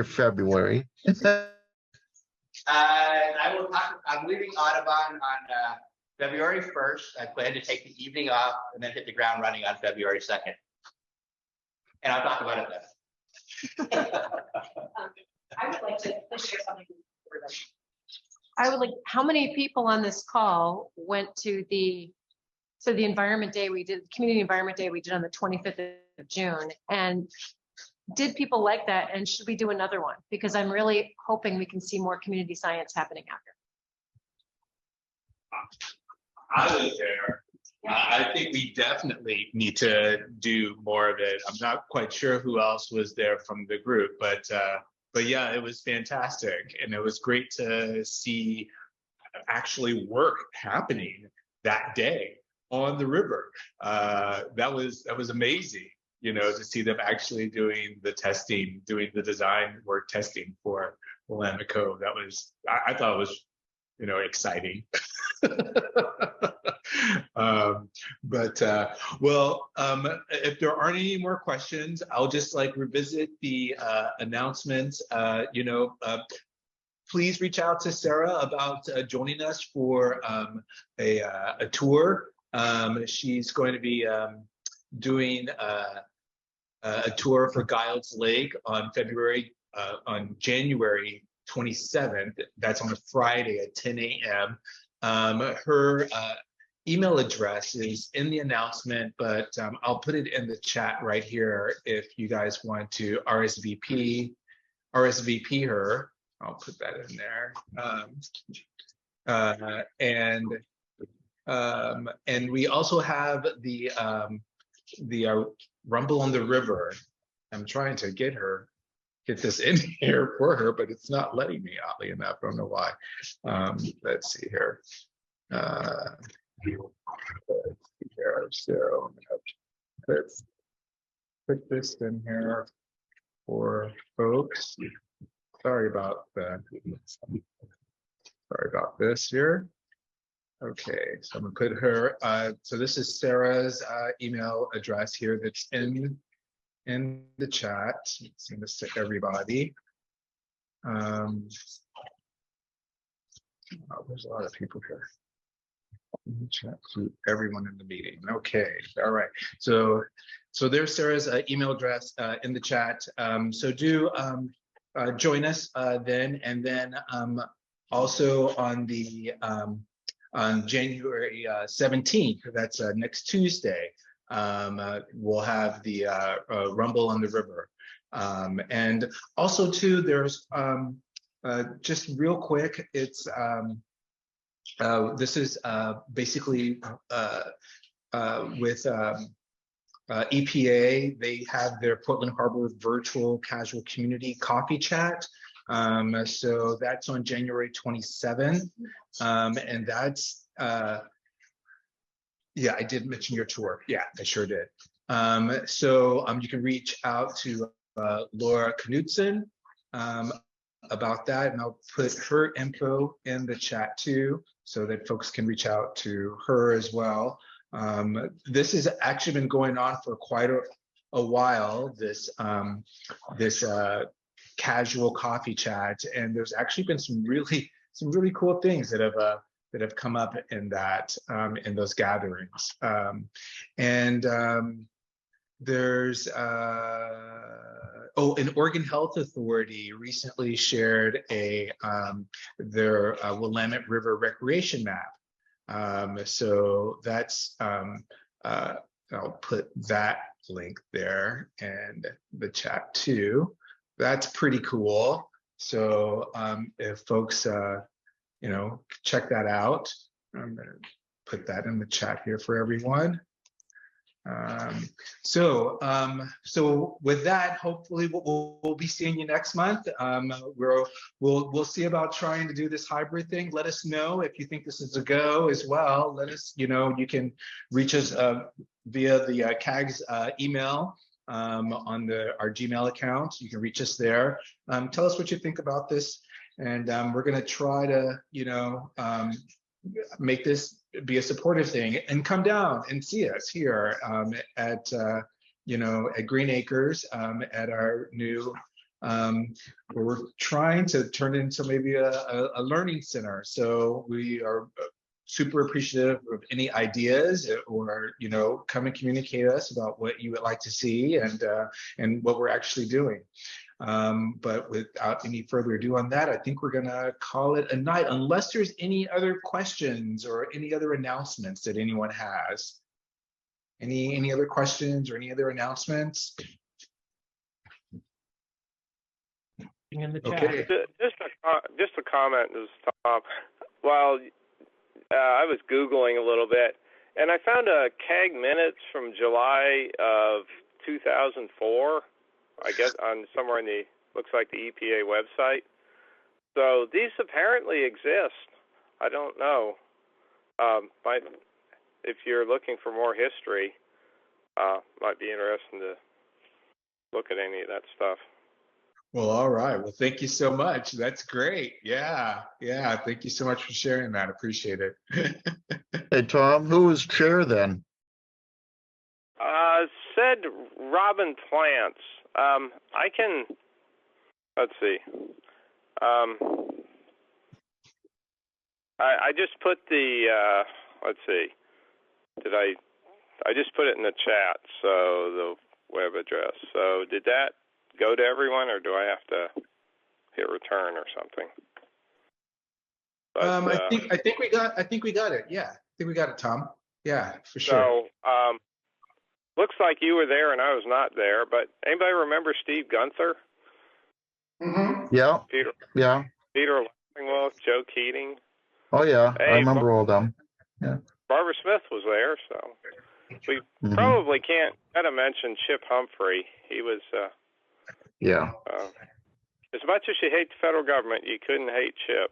February. I'm leaving Audubon on February 1st. I plan to take the evening off and then hit the ground running on February 2nd. And I'll talk about it then. I would like to share something. I would like, how many people on this call went to the Environment Day we did, Community Environment Day we did on the 25th of June? And did people like that? And should we do another one? Because I'm really hoping we can see more community science happening out here. I was there. I think we definitely need to do more of it. I'm not quite sure who else was there from the group, but but yeah, it was fantastic, and it was great to see actually work happening that day on the river. That was amazing, to see them actually doing the testing, doing the design work testing for Willamette Cove. I thought it was, exciting. If there aren't any more questions, I'll just revisit the announcements. Please reach out to Sarah about joining us for a tour. She's going to be doing a tour for Giles Lake on January 27th. That's on a Friday at 10 a.m. Her email address is in the announcement, but I'll put it in the chat right here if you guys want to RSVP her. I'll put that in there. And we also have the Rumble on the River. I'm trying to get this in here for her, but it's not letting me, oddly enough. I don't know why. Let's see here. So let's put this in here for folks. Sorry about this here. Okay, so I'm gonna put her. So this is Sarah's email address here that's in the chat. Send this to everybody. There's a lot of people here. Chat to everyone in the meeting. Okay, all right. So there's Sarah's email address in the chat. So do join us then, and then also on January 17th, that's next Tuesday, we'll have the Rumble on the River. And also too, there's just real quick, it's this is basically with EPA. They have their Portland Harbor Virtual Casual Community Coffee Chat. So that's on January 27th. And that's, yeah, I did mention your tour. Yeah, I sure did. So you can reach out to Laura Knudsen about that, and I'll put her info in the chat too, so that folks can reach out to her as well. This has actually been going on for quite a while, this casual coffee chat, and there's actually been some really cool things that have come up in in those gatherings. There's an Oregon Health Authority recently shared their Willamette River recreation map. So that's I'll put that link there in the chat too. That's pretty cool. So if folks check that out, I'm gonna put that in the chat here for everyone. So with that, hopefully we'll be seeing you next month. We'll see about trying to do this hybrid thing. Let us know if you think this is a go as well. Let us, you can reach us via the CAG's email on our Gmail account. You can reach us there. Tell us what you think about this, and we're going to try to, make this be a supportive thing, and come down and see us here at Green Acres at our new where we're trying to turn it into maybe a learning center. So we are super appreciative of any ideas, or come and communicate us about what you would like to see and what we're actually doing. But without any further ado on that, I think we're gonna call it a night, unless there's any other questions or any other announcements that anyone has. Any other questions or any other announcements? In the chat. Okay. Just a comment, this is Tom. While I was Googling a little bit, and I found a CAG minutes from July of 2004. I guess on somewhere in the looks like the EPA website. So these apparently exist. I don't know. If you're looking for more history, might be interesting to look at any of that stuff. Well, all right. Well, thank you so much. That's great. Yeah. Yeah. Thank you so much for sharing that. Appreciate it. Hey, Tom, who was chair then? Said Robin Plants. I can, let's see. I just put the, let's see. I just put it in the chat, so the web address. So did that go to everyone, or do I have to hit return or something? But, I think we got it. Yeah. I think we got it, Tom. Yeah, for sure. So, looks like you were there and I was not there, but anybody remember Steve Gunther? Yeah, Peter yeah. Leffingwell, Joe Keating. Oh, yeah. I Hey, remember all them. Barbara Smith was there, so we Mhm. probably gotta mention Chip Humphrey. He was, Yeah. as much as you hate the federal government, you couldn't hate Chip.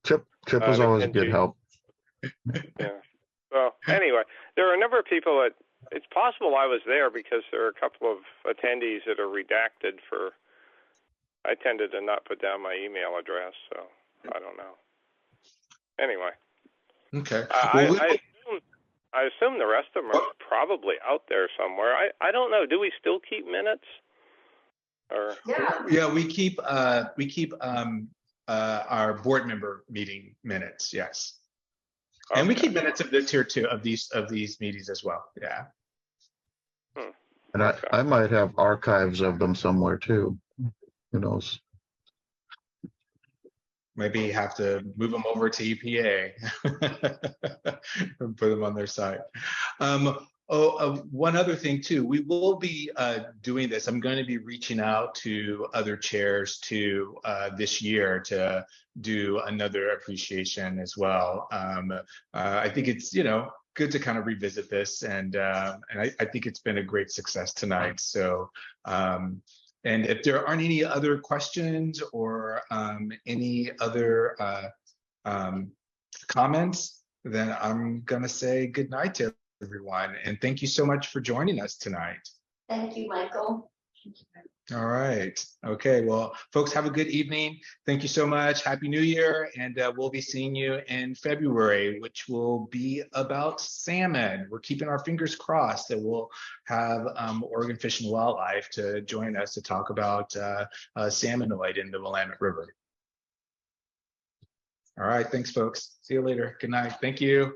Chip was always and good you- help. Yeah. Well, anyway, there are a number of people that it's possible I was there because there are a couple of attendees that are redacted for. I tended to not put down my email address, so I don't know. Anyway, Okay. I Well, assume the rest of them are probably out there somewhere. I don't know. Do we still keep minutes? Or yeah, we keep our board member meeting minutes. Yes. And we Okay. keep minutes of this here too, of these meetings as well. Yeah. And I might have archives of them somewhere too. Who knows? Maybe have to move them over to EPA and put them on their site. One other thing too, we will be doing this. I'm going to be reaching out to other chairs too this year to do another appreciation as well. I think it's good to kind of revisit this, and I think it's been a great success tonight. So. And if there aren't any other questions or any other comments, then I'm going to say good night to everyone. And thank you so much for joining us tonight. Thank you, Michael. All right. Okay. Well, folks, have a good evening. Thank you so much. Happy New Year. And we'll be seeing you in February, which will be about salmon. We're keeping our fingers crossed that we'll have Oregon Fish and Wildlife to join us to talk about salmonoid in the Willamette River. All right. Thanks, folks. See you later. Good night. Thank you.